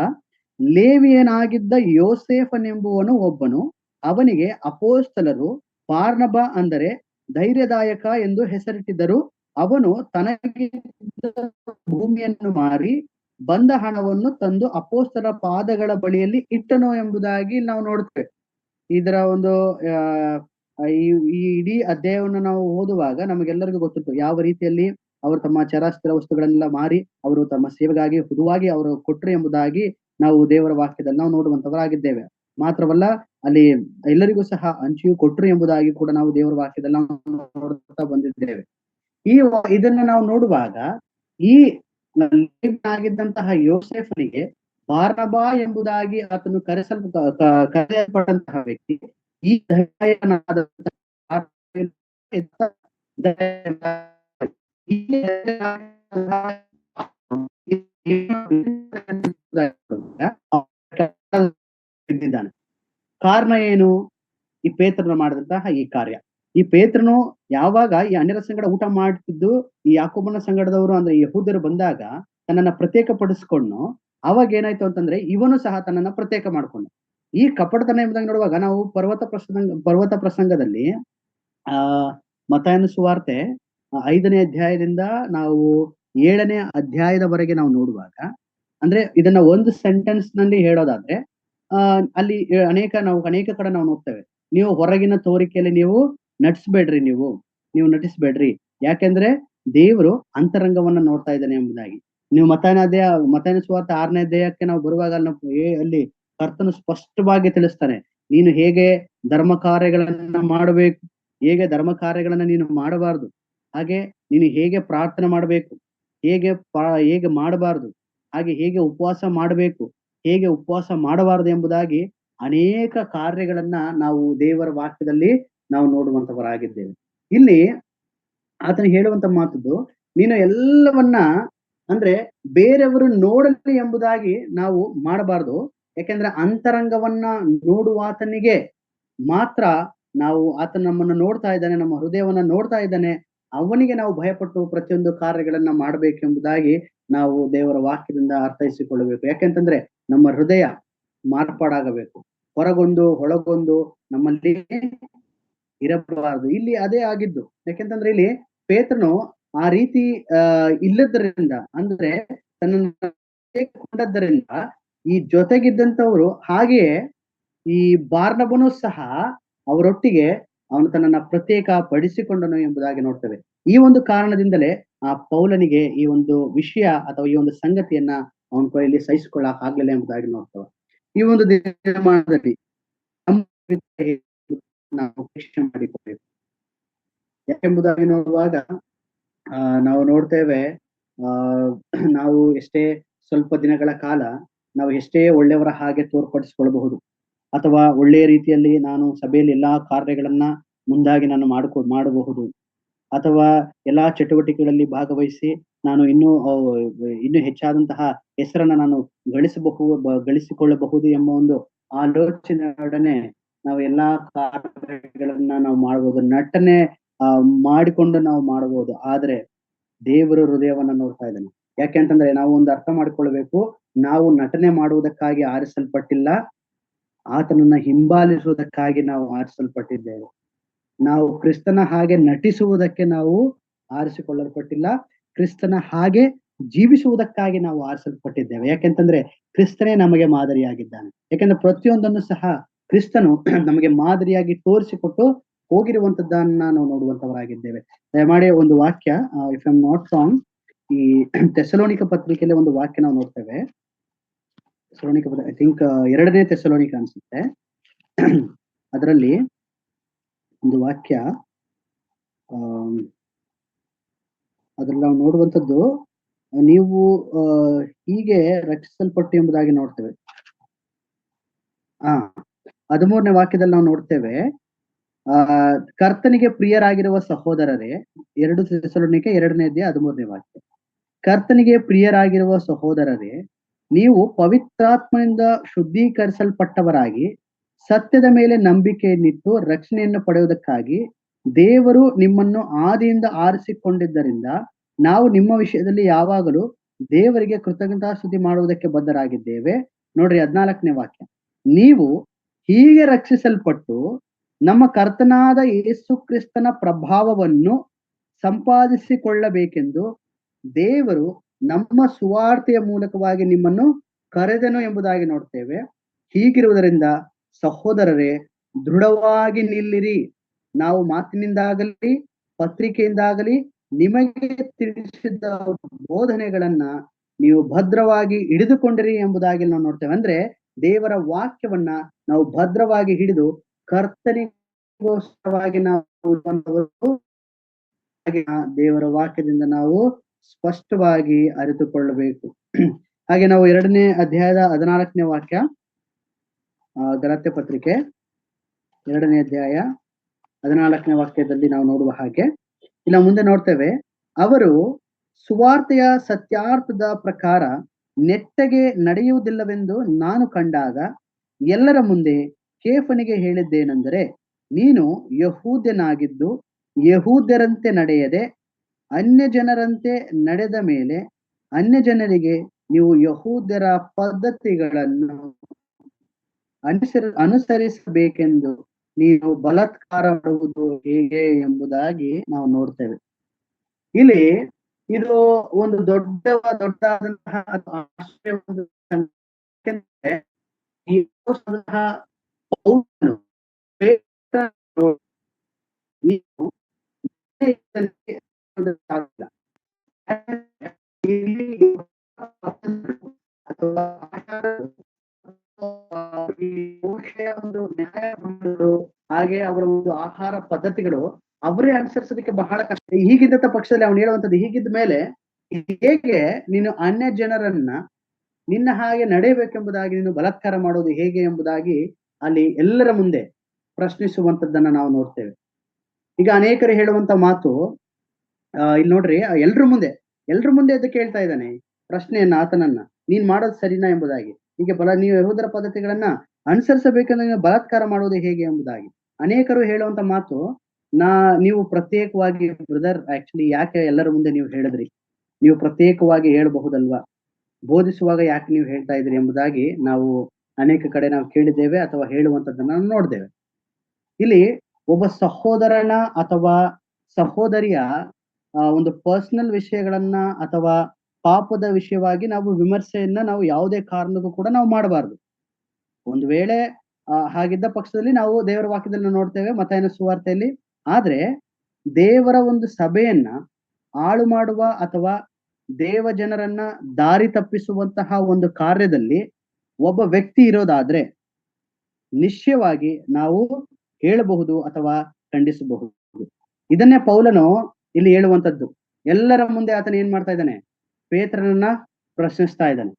ಲೇವಿಯನಾಗಿದ್ದ ಯೋಸೇಫನೆಂಬುವನು ಒಬ್ಬನು. ಅವನಿಗೆ ಅಪೊಸ್ತಲರು ಬಾರ್ನಬ ಅಂದರೆ ಧೈರ್ಯದಾಯಕ ಎಂದು ಹೆಸರಿಟ್ಟಿದ್ದರು. ಅವನು ತನಗೆ ಭೂಮಿಯನ್ನು ಮಾರಿ ಬಂದ ಹಣವನ್ನು ತಂದು ಅಪೊಸ್ತಲರ ಪಾದಗಳ ಬಳಿಯಲ್ಲಿ ಇಟ್ಟನು ಎಂಬುದಾಗಿ ನಾವು ನೋಡ್ತೇವೆ. ಇದರ ಒಂದು ಈ ಇಡೀ ಅಧ್ಯಾಯವನ್ನು ನಾವು ಓದುವಾಗ ನಮಗೆಲ್ಲರಿಗೂ ಗೊತ್ತಿತ್ತು ಯಾವ ರೀತಿಯಲ್ಲಿ ಅವರು ತಮ್ಮ ಚರಾಸ್ತಿರ ವಸ್ತುಗಳನ್ನೆಲ್ಲ ಮಾರಿ ಅವರು ತಮ್ಮ ಸೇವೆಗಾಗಿ ಹುದುವಾಗಿ ಅವರು ಕೊಟ್ರು ಎಂಬುದಾಗಿ ನಾವು ದೇವರ ವಾಕ್ಯದಲ್ಲಿ ನಾವು ನೋಡುವಂತವರಾಗಿದ್ದೇವೆ. ಮಾತ್ರವಲ್ಲ, ಅಲ್ಲಿ ಎಲ್ಲರಿಗೂ ಸಹ ಹಂಚಿಯೂ ಕೊಟ್ರು ಎಂಬುದಾಗಿ ಕೂಡ ನಾವು ದೇವರ ವಾಕ್ಯದಲ್ಲಿ ನಾವು ನೋಡುತ್ತಾ ಬಂದಿದ್ದೇವೆ. ಇದನ್ನ ನಾವು ನೋಡುವಾಗ ಈ ಆಗಿದ್ದಂತಹ ಯೋಸೇಫನಿಗೆ ಬಾರ್ನಬಾ ಎಂಬುದಾಗಿ ಆತನು ಕರೆಯಲ್ಪಟ್ಟಂತಹ ವ್ಯಕ್ತಿ ಈ ಇದ್ದಾನೆ. ಕಾರಣ ಏನು? ಈ ಪೇತ್ರನ ಮಾಡಿದಂತಹ ಈ ಕಾರ್ಯ. ಈ ಪೇತ್ರನು ಯಾವಾಗ ಈ ಅನ್ಯರ ಸಂಗಡ ಊಟ ಮಾಡ್ತಿದ್ದು ಈ ಯಾಕೋಬನ ಸಂಗಡದವರು ಅಂದ್ರೆ ಯಹೂದ್ಯರು ಬಂದಾಗ ತನ್ನನ್ನ ಪ್ರತ್ಯೇಕ ಪಡಿಸ್ಕೊಂಡು ಅವಾಗ ಏನಾಯ್ತು ಅಂತಂದ್ರೆ ಇವನು ಸಹ ತನ್ನನ್ನ ಪ್ರತ್ಯೇಕ ಮಾಡ್ಕೊಂಡು ಈ ಕಪಟತನ ಎಂಬುದಾಗಿ ನೋಡುವಾಗ ನಾವು ಪರ್ವತ ಪ್ರಸಂಗದಲ್ಲಿ ಮತ್ತಾಯನ ಸುವಾರ್ತೆ 5ನೇ ಅಧ್ಯಾಯದಿಂದ ನಾವು 7ನೇ ಅಧ್ಯಾಯದವರೆಗೆ ನಾವು ನೋಡುವಾಗ ಅಂದ್ರೆ ಇದನ್ನ ಒಂದು ಸೆಂಟೆನ್ಸ್ ನಲ್ಲಿ ಹೇಳೋದಾದ್ರೆ ಅಲ್ಲಿ ಅನೇಕ ಕಡೆ ನಾವು ನೋಡ್ತೇವೆ. ನೀವು ಹೊರಗಿನ ತೋರಿಕೆಯಲ್ಲಿ ನೀವು ನಟಿಸ್ಬೇಡ್ರಿ. ಯಾಕೆಂದ್ರೆ ದೇವರು ಅಂತರಂಗವನ್ನ ನೋಡ್ತಾ ಇದ್ದಾನೆ ಎಂಬುದಾಗಿ. ನೀವು ಮತ್ತಾಯನ ಸುವಾರ್ತೆ 6ನೇ ಅಧ್ಯಾಯಕ್ಕೆ ನಾವು ಬರುವಾಗ ಅಲ್ಲಿ ಕರ್ತನು ಸ್ಪಷ್ಟವಾಗಿ ತಿಳಿಸ್ತಾನೆ, ನೀನು ಹೇಗೆ ಧರ್ಮ ಕಾರ್ಯಗಳನ್ನ ಮಾಡಬೇಕು, ಹೇಗೆ ಧರ್ಮ ಕಾರ್ಯಗಳನ್ನ ನೀನು ಮಾಡಬಾರ್ದು, ಹಾಗೆ ನೀನು ಹೇಗೆ ಪ್ರಾರ್ಥನೆ ಮಾಡಬೇಕು, ಹೇಗೆ ಮಾಡಬಾರ್ದು, ಹಾಗೆ ಹೇಗೆ ಉಪವಾಸ ಮಾಡಬೇಕು, ಹೇಗೆ ಉಪವಾಸ ಮಾಡಬಾರದು ಎಂಬುದಾಗಿ ಅನೇಕ ಕಾರ್ಯಗಳನ್ನ ನಾವು ದೇವರ ವಾಕ್ಯದಲ್ಲಿ ನಾವು ನೋಡುವಂತವರಾಗಿದ್ದೇವೆ. ಇಲ್ಲಿ ಆತನು ಹೇಳುವಂತ ಮಾತದ್ದು, ನೀನು ಎಲ್ಲವನ್ನ ಅಂದ್ರೆ ಬೇರೆಯವರು ನೋಡಲಿ ಎಂಬುದಾಗಿ ನಾವು ಮಾಡಬಾರ್ದು. ಯಾಕೆಂದ್ರೆ ಅಂತರಂಗವನ್ನ ನೋಡುವಾತನಿಗೆ ಮಾತ್ರ ನಾವು ಆತನ ನಮ್ಮನ್ನ ನೋಡ್ತಾ ಇದ್ದಾನೆ, ನಮ್ಮ ಹೃದಯವನ್ನ ನೋಡ್ತಾ ಇದ್ದಾನೆ, ಅವನಿಗೆ ನಾವು ಭಯಪಟ್ಟು ಪ್ರತಿಯೊಂದು ಕಾರ್ಯಗಳನ್ನ ಮಾಡಬೇಕೆಂಬುದಾಗಿ ನಾವು ದೇವರ ವಾಕ್ಯದಿಂದ ಅರ್ಥೈಸಿಕೊಳ್ಳಬೇಕು. ಯಾಕೆಂತಂದ್ರೆ ನಮ್ಮ ಹೃದಯ ಮಾರ್ಪಾಡಾಗಬೇಕು. ಹೊರಗೊಂದು ಒಳಗೊಂದು ನಮ್ಮಲ್ಲಿ ಇರಬಾರದು. ಇಲ್ಲಿ ಅದೇ ಆಗಿದ್ದು. ಯಾಕೆಂತಂದ್ರೆ ಇಲ್ಲಿ ಪೇತ್ರನು ಆ ರೀತಿ ಇಲ್ಲದರಿಂದ ಅಂದ್ರೆ ತನ್ನನ್ನು ಈ ಜೊತೆಗಿದ್ದಂಥವ್ರು ಹಾಗೆಯೇ ಈ ಬಾರ್ನಬನು ಸಹ ಅವರೊಟ್ಟಿಗೆ ಅವನು ತನ್ನನ್ನ ಪ್ರತ್ಯೇಕ ಪಡಿಸಿಕೊಂಡನು ಎಂಬುದಾಗಿ ನೋಡ್ತೇವೆ. ಈ ಒಂದು ಕಾರಣದಿಂದಲೇ ಆ ಪೌಲನಿಗೆ ಈ ಒಂದು ವಿಷಯ ಅಥವಾ ಈ ಒಂದು ಸಂಗತಿಯನ್ನ ಅವನ ಕೈಯಲ್ಲಿ ಸಹಿಸಿಕೊಳ್ಳಕ್ ಆಗ್ಲಿಲ್ಲ ಎಂಬುದಾಗಿ ನೋಡ್ತೇವೆ. ಈ ಒಂದು ದಿನಮಾನದಲ್ಲಿ ನಾವು ಪರೀಕ್ಷೆ ಮಾಡಿಕೊಳ್ಳಬೇಕು. ಯಾಕೆಂಬುದಾಗಿ ನೋಡುವಾಗ ನಾವು ನೋಡ್ತೇವೆ, ನಾವು ಎಷ್ಟೇ ಸ್ವಲ್ಪ ದಿನಗಳ ಕಾಲ ನಾವು ಎಷ್ಟೇ ಒಳ್ಳೆಯವರ ಹಾಗೆ ತೋರ್ಪಡಿಸಿಕೊಳ್ಳಬಹುದು, ಅಥವಾ ಒಳ್ಳೆಯ ರೀತಿಯಲ್ಲಿ ನಾನು ಸಭೆಯಲ್ಲಿ ಎಲ್ಲಾ ಕಾರ್ಯಗಳನ್ನ ಮುಂದಾಗಿ ನಾನು ಮಾಡಬಹುದು, ಅಥವಾ ಎಲ್ಲಾ ಚಟುವಟಿಕೆಗಳಲ್ಲಿ ಭಾಗವಹಿಸಿ ನಾನು ಇನ್ನೂ ಹೆಚ್ಚಾದಂತಹ ಹೆಸರನ್ನ ನಾನು ಗಳಿಸಿಕೊಳ್ಳಬಹುದು ಎಂಬ ಒಂದು ಆಲೋಚನೆಯೊಡನೆ ನಾವು ಎಲ್ಲಾ ಕಾರ್ಯಗಳನ್ನ ನಾವು ಮಾಡಬಹುದು, ನಟನೆ ಮಾಡಿಕೊಂಡು ನಾವು ಮಾಡಬಹುದು. ಆದ್ರೆ ದೇವರು ಹೃದಯವನ್ನ ನೋಡ್ತಾ ಇದ್ದಾನೆ. ಯಾಕೆಂತಂದ್ರೆ ನಾವು ಒಂದು ಅರ್ಥ ಮಾಡ್ಕೊಳ್ಬೇಕು, ನಾವು ನಟನೆ ಮಾಡುವುದಕ್ಕಾಗಿ ಆರಿಸಲ್ಪಟ್ಟಿಲ್ಲ, ಆತನನ್ನ ಹಿಂಬಾಲಿಸುವುದಕ್ಕಾಗಿ ನಾವು ಆರಿಸಲ್ಪಟ್ಟಿದ್ದೇವೆ. ನಾವು ಕ್ರಿಸ್ತನ ಹಾಗೆ ನಟಿಸುವುದಕ್ಕೆ ನಾವು ಆರಿಸಿಕೊಳ್ಳಲ್ಪಟ್ಟಿಲ್ಲ, ಕ್ರಿಸ್ತನ ಹಾಗೆ ಜೀವಿಸುವುದಕ್ಕಾಗಿ ನಾವು ಆರಿಸಲ್ಪಟ್ಟಿದ್ದೇವೆ. ಯಾಕೆಂತಂದ್ರೆ ಕ್ರಿಸ್ತನೇ ನಮಗೆ ಮಾದರಿಯಾಗಿದ್ದಾನೆ. ಯಾಕೆಂದ್ರೆ ಪ್ರತಿಯೊಂದನ್ನು ಸಹ ಕ್ರಿಸ್ತನು ನಮಗೆ ಮಾದರಿಯಾಗಿ ತೋರಿಸಿಕೊಟ್ಟು ಹೋಗಿರುವಂತದ್ದನ್ನ ನಾವು ನೋಡುವಂತವರಾಗಿದ್ದೇವೆ. ದಯಮಾಡಿ ಒಂದು ವಾಕ್ಯ, if I am not wrong, ಈ ಥೆಸಲೋನಿಕ ಪತ್ರಿಕೆಯಲ್ಲಿ ಒಂದು ವಾಕ್ಯ ನಾವು ನೋಡ್ತೇವೆ. ಐ ಥಿಂಕ್ 2ನೇ ಥೆಸಲೋನಿಕ ಅನ್ಸುತ್ತೆ. ಅದರಲ್ಲಿ ಒಂದು ವಾಕ್ಯ, ಅದ್ರಲ್ಲಿ ನಾವು ನೋಡುವಂಥದ್ದು, ನೀವು ಹೀಗೆ ರಕ್ಷಿಸಲ್ಪಟ್ಟು ಎಂಬುದಾಗಿ ನೋಡ್ತೇವೆ. 13ನೇ ವಾಕ್ಯದಲ್ಲಿ ನಾವು ನೋಡ್ತೇವೆ, ಕರ್ತನಿಗೆ ಪ್ರಿಯರಾಗಿರುವ ಸಹೋದರರೇ, 2 ಥೆಸಲೋನಿಕೆ 2ನೇ ಅಧ್ಯಾಯ 13ನೇ ವಾಕ್ಯ. ಕರ್ತನಿಗೆ ಪ್ರಿಯರಾಗಿರುವ ಸಹೋದರರೇ, ನೀವು ಪವಿತ್ರಾತ್ಮನಿಂದ ಶುದ್ಧೀಕರಿಸಲ್ಪಟ್ಟವರಾಗಿ ಸತ್ಯದ ಮೇಲೆ ನಂಬಿಕೆಯನ್ನಿಟ್ಟು ರಕ್ಷಣೆಯನ್ನು ಪಡೆಯುವುದಕ್ಕಾಗಿ ದೇವರು ನಿಮ್ಮನ್ನು ಆದಿಯಿಂದ ಆರಿಸಿಕೊಂಡಿದ್ದರಿಂದ ನಾವು ನಿಮ್ಮ ವಿಷಯದಲ್ಲಿ ಯಾವಾಗಲೂ ದೇವರಿಗೆ ಕೃತಜ್ಞತಾಸ್ತುತಿ ಮಾಡುವುದಕ್ಕೆ ಬದ್ಧರಾಗಿದ್ದೇವೆ. ನೋಡ್ರಿ 14ನೇ ವಾಕ್ಯ, ನೀವು ಹೀಗೆ ರಕ್ಷಿಸಲ್ಪಟ್ಟು ನಮ್ಮ ಕರ್ತನಾದ ಯೇಸು ಕ್ರಿಸ್ತನ ಪ್ರಭಾವವನ್ನು ಸಂಪಾದಿಸಿಕೊಳ್ಳಬೇಕೆಂದು ದೇವರು ನಮ್ಮ ಸುವಾರ್ತೆಯ ಮೂಲಕವಾಗಿ ನಿಮ್ಮನ್ನು ಕರೆದನು ಎಂಬುದಾಗಿ ನೋಡ್ತೇವೆ. ಹೀಗಿರುವುದರಿಂದ ಸಹೋದರರೇ, ದೃಢವಾಗಿ ನಿಲ್ಲಿರಿ. ನಾವು ಮಾತಿನಿಂದಾಗಲಿ ಪತ್ರಿಕೆಯಿಂದಾಗಲಿ ನಿಮಗೆ ತಿಳಿಸಿದ ಬೋಧನೆಗಳನ್ನ ನೀವು ಭದ್ರವಾಗಿ ಹಿಡಿದುಕೊಂಡಿರಿ ಎಂಬುದಾಗಿ ನಾವು ನೋಡ್ತೇವೆ. ಅಂದ್ರೆ ದೇವರ ವಾಕ್ಯವನ್ನ ನಾವು ಭದ್ರವಾಗಿ ಹಿಡಿದು ಕರ್ತನಿಗೋಸ್ಕರವಾಗಿ ನಾವು ಹಾಗೆ ದೇವರ ವಾಕ್ಯದಿಂದ ನಾವು ಸ್ಪಷ್ಟವಾಗಿ ಅರಿತುಕೊಳ್ಳಬೇಕು. ಹಾಗೆ ನಾವು 2ನೇ ಅಧ್ಯಾಯದ 14ನೇ ವಾಕ್ಯ, ಗಲಾತ್ಯ ಪತ್ರಿಕೆ 2ನೇ ಅಧ್ಯಾಯ 14ನೇ ವಾಕ್ಯದಲ್ಲಿ ನಾವು ನೋಡುವ ಹಾಗೆ, ಇಲ್ಲ ಮುಂದೆ ನೋಡ್ತೇವೆ, ಅವರು ಸುವಾರ್ತೆಯ ಸತ್ಯಾರ್ಥದ ಪ್ರಕಾರ ನೆಟ್ಟಗೆ ನಡೆಯುವುದಿಲ್ಲವೆಂದು ನಾನು ಕಂಡಾಗ ಎಲ್ಲರ ಮುಂದೆ ಕೇಫನಿಗೆ ಹೇಳಿದ್ದೇನೆಂದರೆ, ನೀನು ಯಹೂದ್ಯನಾಗಿದ್ದು ಯಹೂದ್ಯರಂತೆ ನಡೆಯದೆ ಅನ್ಯ ಜನರಂತೆ ನಡೆದ ಮೇಲೆ ಅನ್ಯ ಜನರಿಗೆ ನೀವು ಯಹೂದ್ಯರ ಪದ್ಧತಿಗಳನ್ನು ಅನುಸರಿಸಬೇಕೆಂದು ನೀನು ಬಲಾತ್ಕಾರ ಮಾಡುವುದು ಹೇಗೆ ಎಂಬುದಾಗಿ ನಾವು ನೋಡ್ತೇವೆ. ಇಲ್ಲಿ ಇದು ಒಂದು ದೊಡ್ಡದಾದಂತಹ ಅಥವಾ ಒಂದು ಹಾಗೆ ಅವರ ಒಂದು ಆಹಾರ ಪದ್ಧತಿಗಳು ಅವರೇ ಅನುಸರಿಸೋದಕ್ಕೆ ಬಹಳ ಕಷ್ಟ. ಹೀಗಿದ್ದ ಪಕ್ಷದಲ್ಲಿ ಅವನು ಹೇಳುವಂಥದ್ದು, ಹೀಗಿದ್ದ ಮೇಲೆ ಹೇಗೆ ನೀನು ಅನ್ಯ ಜನರನ್ನ ನಿನ್ನ ಹಾಗೆ ನಡೆಯಬೇಕೆಂಬುದಾಗಿ ನೀನು ಬಲಾತ್ಕಾರ ಮಾಡೋದು ಹೇಗೆ ಎಂಬುದಾಗಿ ಅಲ್ಲಿ ಎಲ್ಲರ ಮುಂದೆ ಪ್ರಶ್ನಿಸುವಂತದ್ದನ್ನ ನಾವು ನೋಡ್ತೇವೆ. ಈಗ ಅನೇಕರು ಹೇಳುವಂತ ಮಾತು, ಇಲ್ಲಿ ನೋಡ್ರಿ, ಎಲ್ರ ಮುಂದೆ ಎದ್ದು ಕೇಳ್ತಾ ಇದ್ದಾನೆ ಪ್ರಶ್ನೆಯನ್ನ ಆತನನ್ನ, ನೀನ್ ಮಾಡೋದು ಸರಿನಾ ಎಂಬುದಾಗಿ. ಹೀಗೆ ನೀವು ಯಹೂದರ ಪದ್ಧತಿಗಳನ್ನ ಅನುಸರಿಸಬೇಕಂದ್ರೆ ನೀವು ಬಲಾತ್ಕಾರ ಮಾಡೋದು ಹೇಗೆ ಎಂಬುದಾಗಿ ಅನೇಕರು ಹೇಳುವಂತ ಮಾತು, ನೀವು ಪ್ರತ್ಯೇಕವಾಗಿ ಬ್ರದರ್, ಆಕ್ಚುಲಿ ಯಾಕೆ ಎಲ್ಲರ ಮುಂದೆ ನೀವು ಹೇಳಿದ್ರಿ, ನೀವು ಪ್ರತ್ಯೇಕವಾಗಿ ಹೇಳಬಹುದಲ್ವಾ, ಬೋಧಿಸುವಾಗ ಯಾಕೆ ನೀವು ಹೇಳ್ತಾ ಇದ್ರಿ ಎಂಬುದಾಗಿ ನಾವು ಅನೇಕ ಕಡೆ ನಾವು ಕೇಳಿದ್ದೇವೆ ಅಥವಾ ಹೇಳುವಂತದ್ದನ್ನ ನಾವು ನೋಡ್ತೇವೆ. ಇಲ್ಲಿ ಒಬ್ಬ ಸಹೋದರನ ಅಥವಾ ಸಹೋದರಿಯ ಒಂದು ಪರ್ಸನಲ್ ವಿಷಯಗಳನ್ನ ಅಥವಾ ಪಾಪದ ವಿಷಯವಾಗಿ ನಾವು ವಿಮರ್ಶೆಯನ್ನ ನಾವು ಯಾವುದೇ ಕಾರಣಕ್ಕೂ ಕೂಡ ನಾವು ಮಾಡಬಾರ್ದು. ಒಂದು ವೇಳೆ ಹಾಗಿದ್ದ ಪಕ್ಷದಲ್ಲಿ ನಾವು ದೇವರ ವಾಕ್ಯದಲ್ಲಿ ನೋಡ್ತೇವೆ ಮತ್ತಾಯನ ಸುವಾರ್ತೆಯಲ್ಲಿ, ಆದ್ರೆ ದೇವರ ಒಂದು ಸಭೆಯನ್ನ ಹಾಳು ಮಾಡುವ ಅಥವಾ ದೇವ ಜನರನ್ನ ದಾರಿ ತಪ್ಪಿಸುವಂತಹ ಒಂದು ಕಾರ್ಯದಲ್ಲಿ ಒಬ್ಬ ವ್ಯಕ್ತಿ ಇರೋದಾದ್ರೆ ನಿಶ್ಚಯವಾಗಿ ನಾವು ಹೇಳಬಹುದು ಅಥವಾ ಖಂಡಿಸಬಹುದು. ಇದನ್ನೇ ಪೌಲನು ಇಲ್ಲಿ ಹೇಳುವಂತದ್ದು. ಎಲ್ಲರ ಮುಂದೆ ಆತನ ಏನ್ ಮಾಡ್ತಾ ಇದ್ದಾನೆ, ಪೇತ್ರನನ್ನ ಪ್ರಶ್ನಿಸ್ತಾ ಇದ್ದಾನೆ.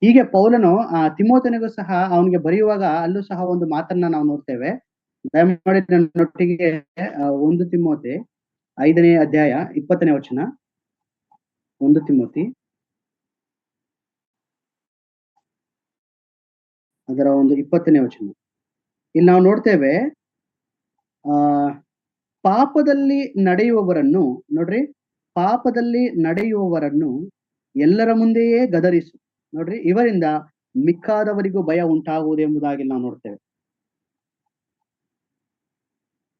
ಹೀಗೆ ಪೌಲನು ತಿಮೋಥನಿಗೂ ಸಹ ಅವನಿಗೆ ಬರೆಯುವಾಗ ಅಲ್ಲೂ ಸಹ ಒಂದು ಮಾತನ್ನ ನಾವು ನೋಡ್ತೇವೆ. ದಯಮಾಡಿ ನನ್ನೊಟ್ಟಿಗೆ 1 ತಿಮೋಥೆ 5ನೇ ಅಧ್ಯಾಯ 20ನೇ ವಚನ. 1 ತಿಮೋಥಿ ಅದರ ಒಂದು 20ನೇ ವಚನ. ಇಲ್ಲಿ ನಾವು ನೋಡ್ತೇವೆ, ಪಾಪದಲ್ಲಿ ನಡೆಯುವವರನ್ನು ನೋಡ್ರಿ, ಪಾಪದಲ್ಲಿ ನಡೆಯುವವರನ್ನು ಎಲ್ಲರ ಮುಂದೆಯೇ ಗದರಿಸು. ನೋಡ್ರಿ, ಇವರಿಂದ ಮಿಕ್ಕಾದವರಿಗೂ ಭಯ ಉಂಟಾಗುವುದು ಎಂಬುದಾಗಿ ನಾವು ನೋಡ್ತೇವೆ.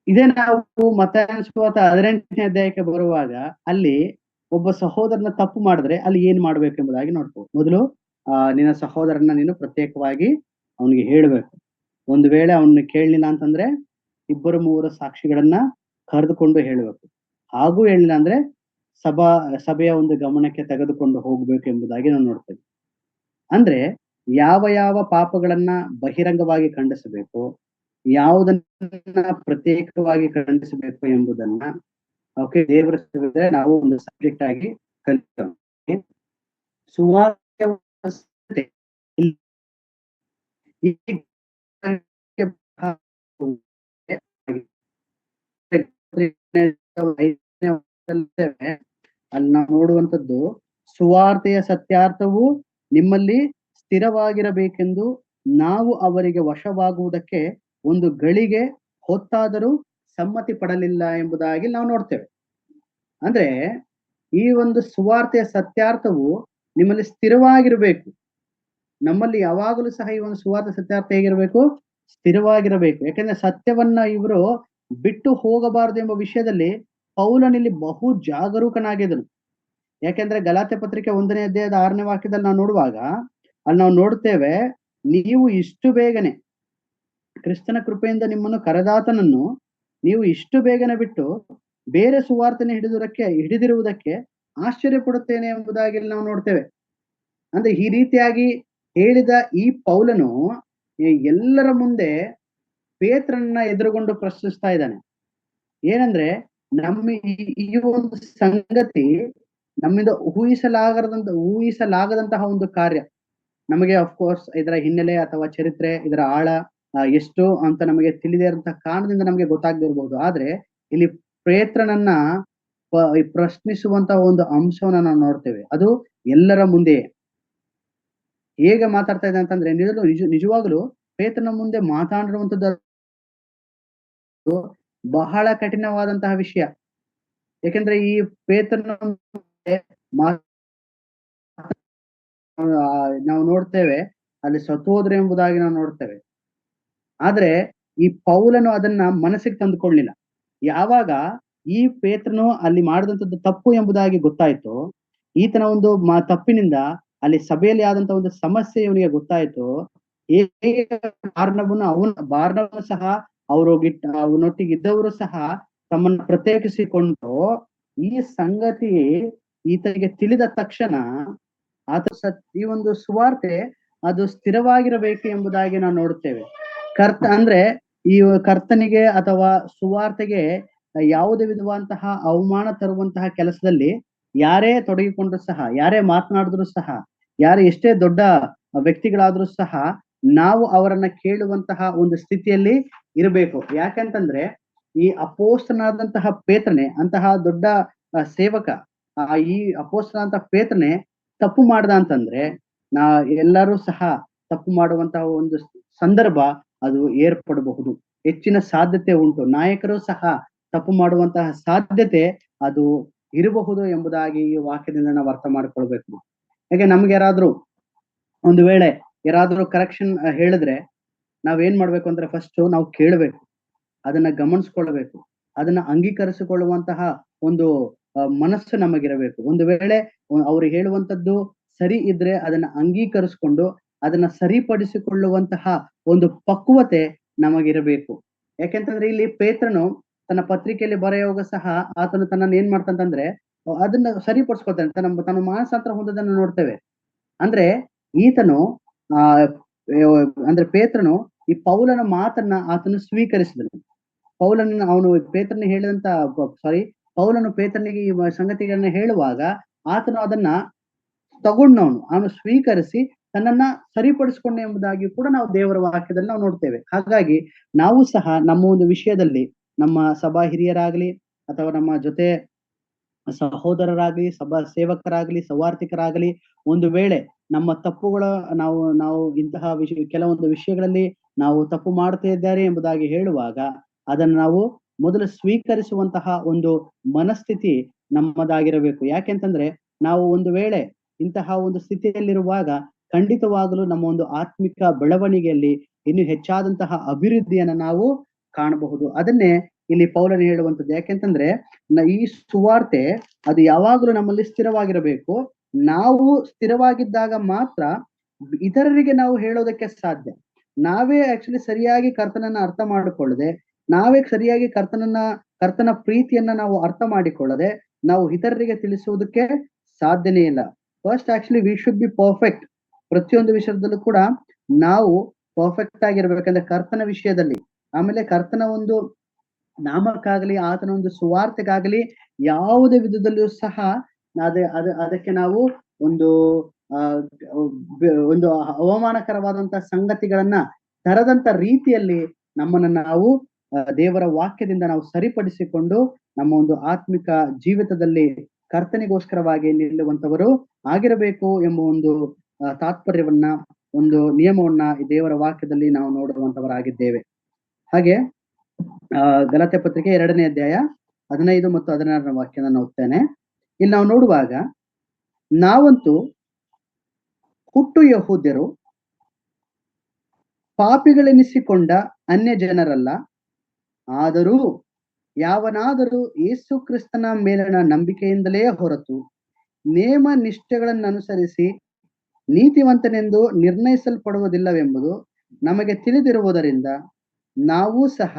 ಇದೇ ನಾವು ಮತ್ತಾಯನ ಸುವಾರ್ತೆ 18ನೇ ಅಧ್ಯಾಯಕ್ಕೆ ಬರುವಾಗ ಅಲ್ಲಿ ಒಬ್ಬ ಸಹೋದರನ ತಪ್ಪು ಮಾಡಿದ್ರೆ ಅಲ್ಲಿ ಏನ್ ಮಾಡ್ಬೇಕು ಎಂಬುದಾಗಿ ನೋಡ್ತೇವೆ. ಮೊದಲು ನಿನ್ನ ಸಹೋದರನ ನೀನು ಪ್ರತ್ಯೇಕವಾಗಿ ಅವನಿಗೆ ಹೇಳ್ಬೇಕು. ಒಂದು ವೇಳೆ ಅವನ್ನ ಕೇಳಲಿಲ್ಲ ಅಂತಂದ್ರೆ 2-3 ಸಾಕ್ಷಿಗಳನ್ನ ಕರೆದುಕೊಂಡು ಹೇಳ್ಬೇಕು. ಹಾಗೂ ಹೇಳಿಲ್ಲ ಅಂದ್ರೆ ಸಭೆಯ ಒಂದು ಗಮನಕ್ಕೆ ತೆಗೆದುಕೊಂಡು ಹೋಗ್ಬೇಕು ಎಂಬುದಾಗಿ ನಾವು ನೋಡ್ತೇವೆ. ಅಂದ್ರೆ ಯಾವ ಪಾಪಗಳನ್ನ ಬಹಿರಂಗವಾಗಿ ಖಂಡಿಸಬೇಕು, ಯಾವುದನ್ನ ಪ್ರತ್ಯೇಕವಾಗಿ ಖಂಡಿಸಬೇಕು ಎಂಬುದನ್ನ ದೇವರ ನಾವು ಒಂದು ಸಬ್ಜೆಕ್ಟ್ ಆಗಿ ಕಲಿತೇವೆ. ಸುವಾರ್ತೆ ಅಲ್ಲಿ ನಾವು ನೋಡುವಂತದ್ದು, ಸುವಾರ್ತೆಯ ಸತ್ಯಾರ್ಥವು ನಿಮ್ಮಲ್ಲಿ ಸ್ಥಿರವಾಗಿರಬೇಕೆಂದು ನಾವು ಅವರಿಗೆ ವಶವಾಗುವುದಕ್ಕೆ ಒಂದು ಗಳಿಗೆ ಹೊತ್ತಾದರೂ ಸಮ್ಮತಿ ಪಡಲಿಲ್ಲ ಎಂಬುದಾಗಿ ನಾವು ನೋಡ್ತೇವೆ. ಅಂದ್ರೆ ಈ ಒಂದು ಸುವಾರ್ತೆಯ ಸತ್ಯಾರ್ಥವು ನಿಮ್ಮಲ್ಲಿ ಸ್ಥಿರವಾಗಿರ್ಬೇಕು. ನಮ್ಮಲ್ಲಿ ಯಾವಾಗಲೂ ಸಹ ಈ ಒಂದು ಸುವಾರ್ತೆ ಸತ್ಯಾರ್ಥ ಹೇಗಿರ್ಬೇಕು, ಸ್ಥಿರವಾಗಿರಬೇಕು. ಯಾಕಂದ್ರೆ ಸತ್ಯವನ್ನ ಇವರು ಬಿಟ್ಟು ಹೋಗಬಾರದು ಎಂಬ ವಿಷಯದಲ್ಲಿ ಪೌಲನಿಲ್ಲಿ ಬಹು ಜಾಗರೂಕನಾಗಿದ್ದನು. ಯಾಕೆಂದ್ರೆ ಗಲಾತ್ಯ ಪತ್ರಿಕೆ 1ನೇ ಅಧ್ಯಾಯದ 6ನೇ ವಾಕ್ಯದಲ್ಲಿ ನಾವು ನೋಡುವಾಗ ಅಲ್ಲಿ ನಾವು ನೋಡ್ತೇವೆ, ನೀವು ಇಷ್ಟು ಬೇಗನೆ ಕ್ರಿಸ್ತನ ಕೃಪೆಯಿಂದ ನಿಮ್ಮನ್ನು ಕರೆದಾತನನ್ನು ನೀವು ಇಷ್ಟು ಬೇಗನೆ ಬಿಟ್ಟು ಬೇರೆ ಸುವಾರ್ತೆನ ಹಿಡಿದಿರುವುದಕ್ಕೆ ಆಶ್ಚರ್ಯ ಪಡುತ್ತೇನೆ ಎಂಬುದಾಗಿ ನಾವು ನೋಡ್ತೇವೆ. ಅಂದ್ರೆ ಈ ರೀತಿಯಾಗಿ ಹೇಳಿದ ಈ ಪೌಲನು ಎಲ್ಲರ ಮುಂದೆ ಪೇತ್ರನನ್ನ ಎದುರುಗೊಂಡು ಪ್ರಶ್ನಿಸ್ತಾ ಇದ್ದಾನೆ. ಏನಂದ್ರೆ, ನಮ್ಮ ಈ ಒಂದು ಸಂಗತಿ ನಮ್ಮಿಂದ ಊಹಿಸಲಾಗದಂತಹ ಒಂದು ಕಾರ್ಯ. ನಮಗೆ ಅಫ್ಕೋರ್ಸ್ ಇದರ ಹಿನ್ನೆಲೆ ಅಥವಾ ಚರಿತ್ರೆ, ಇದರ ಆಳ ಎಷ್ಟು ಅಂತ ನಮಗೆ ತಿಳಿದೇ ಇರುವಂತಹ ಕಾರಣದಿಂದ ನಮಗೆ ಗೊತ್ತಾಗದಿರ್ಬಹುದು. ಆದ್ರೆ ಇಲ್ಲಿ ಪೇತ್ರನನ್ನ ಪ್ರಶ್ನಿಸುವಂತಹ ಒಂದು ಅಂಶವನ್ನ ನಾವು ನೋಡ್ತೇವೆ. ಅದು ಎಲ್ಲರ ಮುಂದೆ ಹೇಗೆ ಮಾತಾಡ್ತಾ ಇದೆ ಅಂತಂದ್ರೆ, ನಿಜವಾಗ್ಲೂ ಪೇತ್ರನ ಮುಂದೆ ಮಾತಾಡಿರುವಂತದ್ದು ಬಹಳ ಕಠಿಣವಾದಂತಹ ವಿಷಯ. ಯಾಕೆಂದ್ರೆ ಈ ಪೇತ್ರನ ನಾವು ನೋಡ್ತೇವೆ ಅಲ್ಲಿ ಸತ್ತೋದ್ರೆ ಎಂಬುದಾಗಿ ನಾವು ನೋಡ್ತೇವೆ. ಆದ್ರೆ ಈ ಪೌಲನು ಅದನ್ನ ಮನಸ್ಸಿಗೆ ತಂದುಕೊಳ್ಳಿಲ್ಲ. ಯಾವಾಗ ಈ ಪೇತ್ರನು ಅಲ್ಲಿ ಮಾಡಿದಂಥದ್ದು ತಪ್ಪು ಎಂಬುದಾಗಿ ಗೊತ್ತಾಯ್ತು, ಈತನ ಒಂದು ತಪ್ಪಿನಿಂದ ಅಲ್ಲಿ ಸಭೆಯಲ್ಲಿ ಆದಂತ ಒಂದು ಸಮಸ್ಯೆ ಇವನಿಗೆ ಗೊತ್ತಾಯ್ತು, ಹೇಗೆ ಬಾರ್ನಬನು ಸಹ ಅವನೊಟ್ಟಿಗೆ ಇದ್ದವರು ಸಹ ತಮ್ಮನ್ನು ಪ್ರತ್ಯೇಕಿಸಿಕೊಂಡು ಈ ಸಂಗತಿ ಈತನಿಗೆ ತಿಳಿದ ತಕ್ಷಣ ಈ ಒಂದು ಸುವಾರ್ತೆ ಅದು ಸ್ಥಿರವಾಗಿರಬೇಕು ಎಂಬುದಾಗಿ ನಾವು ನೋಡುತ್ತೇವೆ. ಅಂದ್ರೆ ಈ ಕರ್ತನಿಗೆ ಅಥವಾ ಸುವಾರ್ತೆಗೆ ಯಾವುದೇ ವಿಧವಾದಂತಹ ಅವಮಾನ ತರುವಂತಹ ಕೆಲಸದಲ್ಲಿ ಯಾರೇ ತೊಡಗಿಕೊಂಡ್ರು ಸಹ, ಯಾರೇ ಮಾತನಾಡಿದ್ರು ಸಹ, ಯಾರೇ ಎಷ್ಟೇ ದೊಡ್ಡ ವ್ಯಕ್ತಿಗಳಾದ್ರೂ ಸಹ ನಾವು ಅವರನ್ನ ಕೇಳುವಂತಹ ಒಂದು ಸ್ಥಿತಿಯಲ್ಲಿ ಇರಬೇಕು. ಯಾಕಂತಂದ್ರೆ ಈ ಅಪೊಸ್ತಲನಾದಂತಹ ಪೇತ್ರನೇ, ಅಂತಹ ದೊಡ್ಡ ಸೇವಕ, ಈ ಅಪೊಸ್ತಲನಾದಂತಹ ಪೇತ್ರನೇ ತಪ್ಪು ಮಾಡ್ದ ಅಂತಂದ್ರೆ ಎಲ್ಲರೂ ಸಹ ತಪ್ಪು ಮಾಡುವಂತಹ ಒಂದು ಸಂದರ್ಭ ಅದು ಏರ್ಪಡಬಹುದು. ಹೆಚ್ಚಿನ ಸಾಧ್ಯತೆ ಉಂಟು. ನಾಯಕರು ಸಹ ತಪ್ಪು ಮಾಡುವಂತಹ ಸಾಧ್ಯತೆ ಅದು ಇರಬಹುದು ಎಂಬುದಾಗಿ ಈ ವಾಕ್ಯದಿಂದ ನಾವು ಅರ್ಥ ಮಾಡ್ಕೊಳ್ಬೇಕು. ಹಾಗೆ ನಮ್ಗೆ ಯಾರಾದ್ರೂ ಒಂದು ವೇಳೆ ಯಾರಾದ್ರೂ ಕರೆಕ್ಷನ್ ಹೇಳಿದ್ರೆ ನಾವೇನ್ ಮಾಡ್ಬೇಕು ಅಂದ್ರೆ ಫಸ್ಟ್ ನಾವು ಕೇಳಬೇಕು, ಅದನ್ನ ಗಮನಿಸ್ಕೊಳ್ಬೇಕು, ಅದನ್ನ ಅಂಗೀಕರಿಸಿಕೊಳ್ಳುವಂತಹ ಒಂದು ಮನಸ್ಸು ನಮಗಿರಬೇಕು. ಒಂದು ವೇಳೆ ಅವ್ರು ಹೇಳುವಂತದ್ದು ಸರಿ ಇದ್ರೆ ಅದನ್ನ ಅಂಗೀಕರಿಸ್ಕೊಂಡು ಅದನ್ನ ಸರಿಪಡಿಸಿಕೊಳ್ಳುವಂತಹ ಒಂದು ಪಕ್ವತೆ ನಮಗಿರಬೇಕು. ಯಾಕೆಂತಂದ್ರೆ ಇಲ್ಲಿ ಪೇತ್ರನು ತನ್ನ ಪತ್ರಿಕೆಯಲ್ಲಿ ಬರೆಯುವಾಗ ಸಹ ಆತನು ತನ್ನನ್ನು ಏನ್ ಮಾಡ್ತಂತಂದ್ರೆ ಅದನ್ನ ಸರಿಪಡಿಸ್ಕೊಳ್ತಾನೆ, ತನ್ನ ಮಾನಸಾಂತರ ಹೊಂದೋದನ್ನ ನೋಡ್ತೇವೆ. ಅಂದ್ರೆ ಈತನು ಅಂದ್ರೆ ಪೇತ್ರನು ಈ ಪೌಲನ ಮಾತನ್ನ ಆತನು ಸ್ವೀಕರಿಸಿದನು. ಅವನು ಪೇತ್ರನಿಗೆ ಹೇಳಿದಂತ ಪೌಲನು ಪೇತ್ರನಿಗೆ ಈ ಸಂಗತಿಗಳನ್ನ ಹೇಳುವಾಗ ಆತನು ಅದನ್ನ ಅವನು ಸ್ವೀಕರಿಸಿ ತನ್ನನ್ನ ಸರಿಪಡಿಸಿಕೊಂಡ ಎಂಬುದಾಗಿ ಕೂಡ ನಾವು ದೇವರ ವಾಕ್ಯದಲ್ಲಿ ನಾವು ನೋಡ್ತೇವೆ. ಹಾಗಾಗಿ ನಾವು ಸಹ ನಮ್ಮ ಒಂದು ವಿಷಯದಲ್ಲಿ ನಮ್ಮ ಸಭಾ ಹಿರಿಯರಾಗ್ಲಿ ಅಥವಾ ನಮ್ಮ ಜೊತೆ ಸಹೋದರರಾಗ್ಲಿ, ಸಭಾ ಸೇವಕರಾಗ್ಲಿ, ಸೌವಾರ್ತಿಕರಾಗ್ಲಿ, ಒಂದು ವೇಳೆ ನಮ್ಮ ತಪ್ಪುಗಳ ನಾವು ಇಂತಹ ಕೆಲವೊಂದು ವಿಷಯಗಳಲ್ಲಿ ನಾವು ತಪ್ಪು ಮಾಡ್ತಾ ಇದ್ದಾರೆ ಎಂಬುದಾಗಿ ಹೇಳುವಾಗ ಅದನ್ನು ನಾವು ಮೊದಲು ಸ್ವೀಕರಿಸುವಂತಹ ಒಂದು ಮನಸ್ಥಿತಿ ನಮ್ಮದಾಗಿರಬೇಕು. ಯಾಕೆಂತಂದ್ರೆ ನಾವು ಒಂದು ವೇಳೆ ಇಂತಹ ಒಂದು ಸ್ಥಿತಿಯಲ್ಲಿರುವಾಗ ಖಂಡಿತವಾಗಲೂ ನಮ್ಮ ಒಂದು ಆತ್ಮಿಕ ಬೆಳವಣಿಗೆಯಲ್ಲಿ ಇನ್ನು ಹೆಚ್ಚಾದಂತಹ ಅಭಿವೃದ್ಧಿಯನ್ನ ನಾವು ಕಾಣಬಹುದು. ಅದನ್ನೇ ಇಲ್ಲಿ ಪೌಲನು ಹೇಳುವಂಥದ್ದು. ಯಾಕೆಂತಂದ್ರೆ ಈ ಸುವಾರ್ತೆ ಅದು ಯಾವಾಗಲೂ ನಮ್ಮಲ್ಲಿ ಸ್ಥಿರವಾಗಿರಬೇಕು. ನಾವು ಸ್ಥಿರವಾಗಿದ್ದಾಗ ಮಾತ್ರ ಇತರರಿಗೆ ನಾವು ಹೇಳೋದಕ್ಕೆ ಸಾಧ್ಯ. ನಾವೇ ಆಕ್ಚುಲಿ ಸರಿಯಾಗಿ ಕರ್ತನನ್ನ ಅರ್ಥ ಮಾಡಿಕೊಳ್ಳದೆ, ನಾವೇ ಸರಿಯಾಗಿ ಕರ್ತನ ಪ್ರೀತಿಯನ್ನ ನಾವು ಅರ್ಥ ಮಾಡಿಕೊಳ್ಳದೆ ನಾವು ಇತರರಿಗೆ ತಿಳಿಸುವುದಕ್ಕೆ ಸಾಧ್ಯನೇ ಇಲ್ಲ. First actually we should be perfect. ಪ್ರತಿಯೊಂದು ವಿಷಯದಲ್ಲೂ ಕೂಡ ನಾವು ಪರ್ಫೆಕ್ಟ್ ಆಗಿರ್ಬೇಕಂದ್ರೆ ಕರ್ತನ ವಿಷಯದಲ್ಲಿ, ಆಮೇಲೆ ಕರ್ತನ ಒಂದು ನಾಮಕ್ಕಾಗಲಿ ಆತನ ಒಂದು ಸುವಾರ್ತೆಗಾಗಲಿ ಯಾವುದೇ ವಿಧದಲ್ಲೂ ಸಹ ಅದಕ್ಕೆ ನಾವು ಒಂದು ಅವಮಾನಕರವಾದಂತಹ ಸಂಗತಿಗಳನ್ನ ತರದಂತ ರೀತಿಯಲ್ಲಿ ನಮ್ಮನ್ನ ನಾವು ದೇವರ ವಾಕ್ಯದಿಂದ ನಾವು ಸರಿಪಡಿಸಿಕೊಂಡು ನಮ್ಮ ಒಂದು ಆತ್ಮಿಕ ಜೀವಿತದಲ್ಲಿ ಕರ್ತನಿಗೋಸ್ಕರವಾಗಿ ನಿಲ್ಲುವಂತವರು ಆಗಿರಬೇಕು ಎಂಬ ಒಂದು ತಾತ್ಪರ್ಯವನ್ನ, ಒಂದು ನಿಯಮವನ್ನ ಈ ದೇವರ ವಾಕ್ಯದಲ್ಲಿ ನಾವು ನೋಡುವಂತವರಾಗಿದ್ದೇವೆ. ಹಾಗೆ ಗಲಾತ್ಯ ಪತ್ರಿಕೆ 2ನೇ ಅಧ್ಯಾಯ 15 ಮತ್ತು 16ನೇ ವಾಕ್ಯನ ಓದ್ತೇನೆ. ಇಲ್ಲಿ ನಾವು ನೋಡುವಾಗ, ನಾವಂತೂ ಹುಟ್ಟು ಯಹೂದ್ಯರು, ಪಾಪಿಗಳೆನಿಸಿಕೊಂಡ ಅನ್ಯ ಜನರಲ್ಲ, ಆದರೂ ಯಾವನಾದರೂ ಯೇಸು ಕ್ರಿಸ್ತನ ಮೇಲಿನ ನಂಬಿಕೆಯಿಂದಲೇ ಹೊರತು ನೇಮ ನಿಷ್ಠೆಗಳನ್ನು ಅನುಸರಿಸಿ ನೀತಿವಂತನೆಂದು ನಿರ್ಣಯಿಸಲ್ಪಡುವುದಿಲ್ಲವೆಂಬುದು ನಮಗೆ ತಿಳಿದಿರುವುದರಿಂದ ನಾವು ಸಹ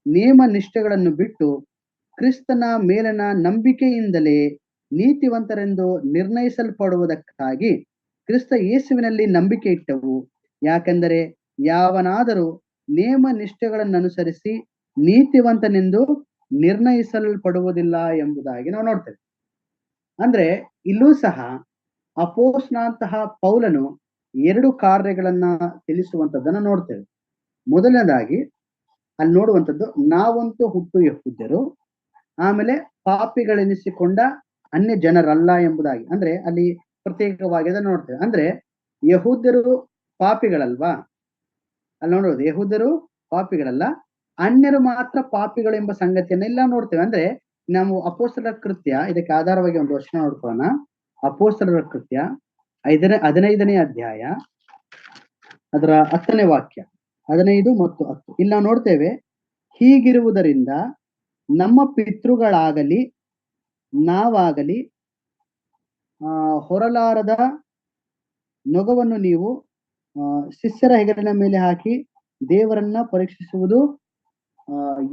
ನೇಮ ನಿಷ್ಠೆಗಳನ್ನು ಬಿಟ್ಟು ಕ್ರಿಸ್ತನ ಮೇಲಿನ ನಂಬಿಕೆಯಿಂದಲೇ ನೀತಿವಂತರೆಂದು ನಿರ್ಣಯಿಸಲ್ಪಡುವುದಕ್ಕಾಗಿ ಕ್ರಿಸ್ತ ಯೇಸುವಿನಲ್ಲಿ ನಂಬಿಕೆ ಇಟ್ಟವು. ಯಾಕೆಂದರೆ ಯಾವನಾದರೂ ನೇಮ ನಿಷ್ಠೆಗಳನ್ನು ಅನುಸರಿಸಿ ನೀತಿವಂತನೆಂದು ನಿರ್ಣಯಿಸಲ್ಪಡುವುದಿಲ್ಲ ಎಂಬುದಾಗಿ ನಾವು ನೋಡ್ತೇವೆ. ಅಂದ್ರೆ ಇಲ್ಲೂ ಸಹ ಅಪೊಸ್ತಲನಾದಂತಹ ಪೌಲನು 2 ಕಾರ್ಯಗಳನ್ನ ತಿಳಿಸುವಂತದ್ದನ್ನ ನೋಡ್ತೇವೆ. ಮೊದಲನೇದಾಗಿ ಅಲ್ಲಿ ನೋಡುವಂಥದ್ದು, ನಾವಂತೂ ಹುಟ್ಟು ಯಹೂದ್ಯರು, ಆಮೇಲೆ ಪಾಪಿಗಳೆನಿಸಿಕೊಂಡ ಅನ್ಯ ಜನರಲ್ಲ ಎಂಬುದಾಗಿ. ಅಂದ್ರೆ ಅಲ್ಲಿ ಪ್ರತ್ಯೇಕವಾಗಿ ಅದನ್ನ ನೋಡ್ತೇವೆ. ಅಂದ್ರೆ ಯಹೂದ್ಯರು ಪಾಪಿಗಳಲ್ವಾ? ಅಲ್ಲಿ ನೋಡೋದು, ಯಹೂದ್ಯರು ಪಾಪಿಗಳಲ್ಲ, ಅನ್ಯರು ಮಾತ್ರ ಪಾಪಿಗಳು ಎಂಬ ಸಂಗತಿಯನ್ನ ಇಲ್ಲ ನೋಡ್ತೇವೆ. ಅಂದ್ರೆ ನಾವು ಅಪೊಸ್ತಲರ ಕೃತ್ಯ, ಇದಕ್ಕೆ ಆಧಾರವಾಗಿ ಒಂದು ವಚನ ನೋಡ್ಕೊಳ್ಳೋಣ. ಅಪೊಸ್ತಲರ ಕೃತ್ಯ 15ನೇ ಅಧ್ಯಾಯ, ಅದರ 10ನೇ ವಾಕ್ಯ, 15 ಮತ್ತು 10. ಇಲ್ಲಿ ನಾವು ನೋಡ್ತೇವೆ, ಹೀಗಿರುವುದರಿಂದ ನಮ್ಮ ಪಿತೃಗಳಾಗಲಿ ನಾವಾಗಲಿ ಹೊರಲಾರದ ನೊಗವನ್ನು ನೀವು ಶಿಷ್ಯರ ಹೆಗಲಿನ ಮೇಲೆ ಹಾಕಿ ದೇವರನ್ನ ಪರೀಕ್ಷಿಸುವುದು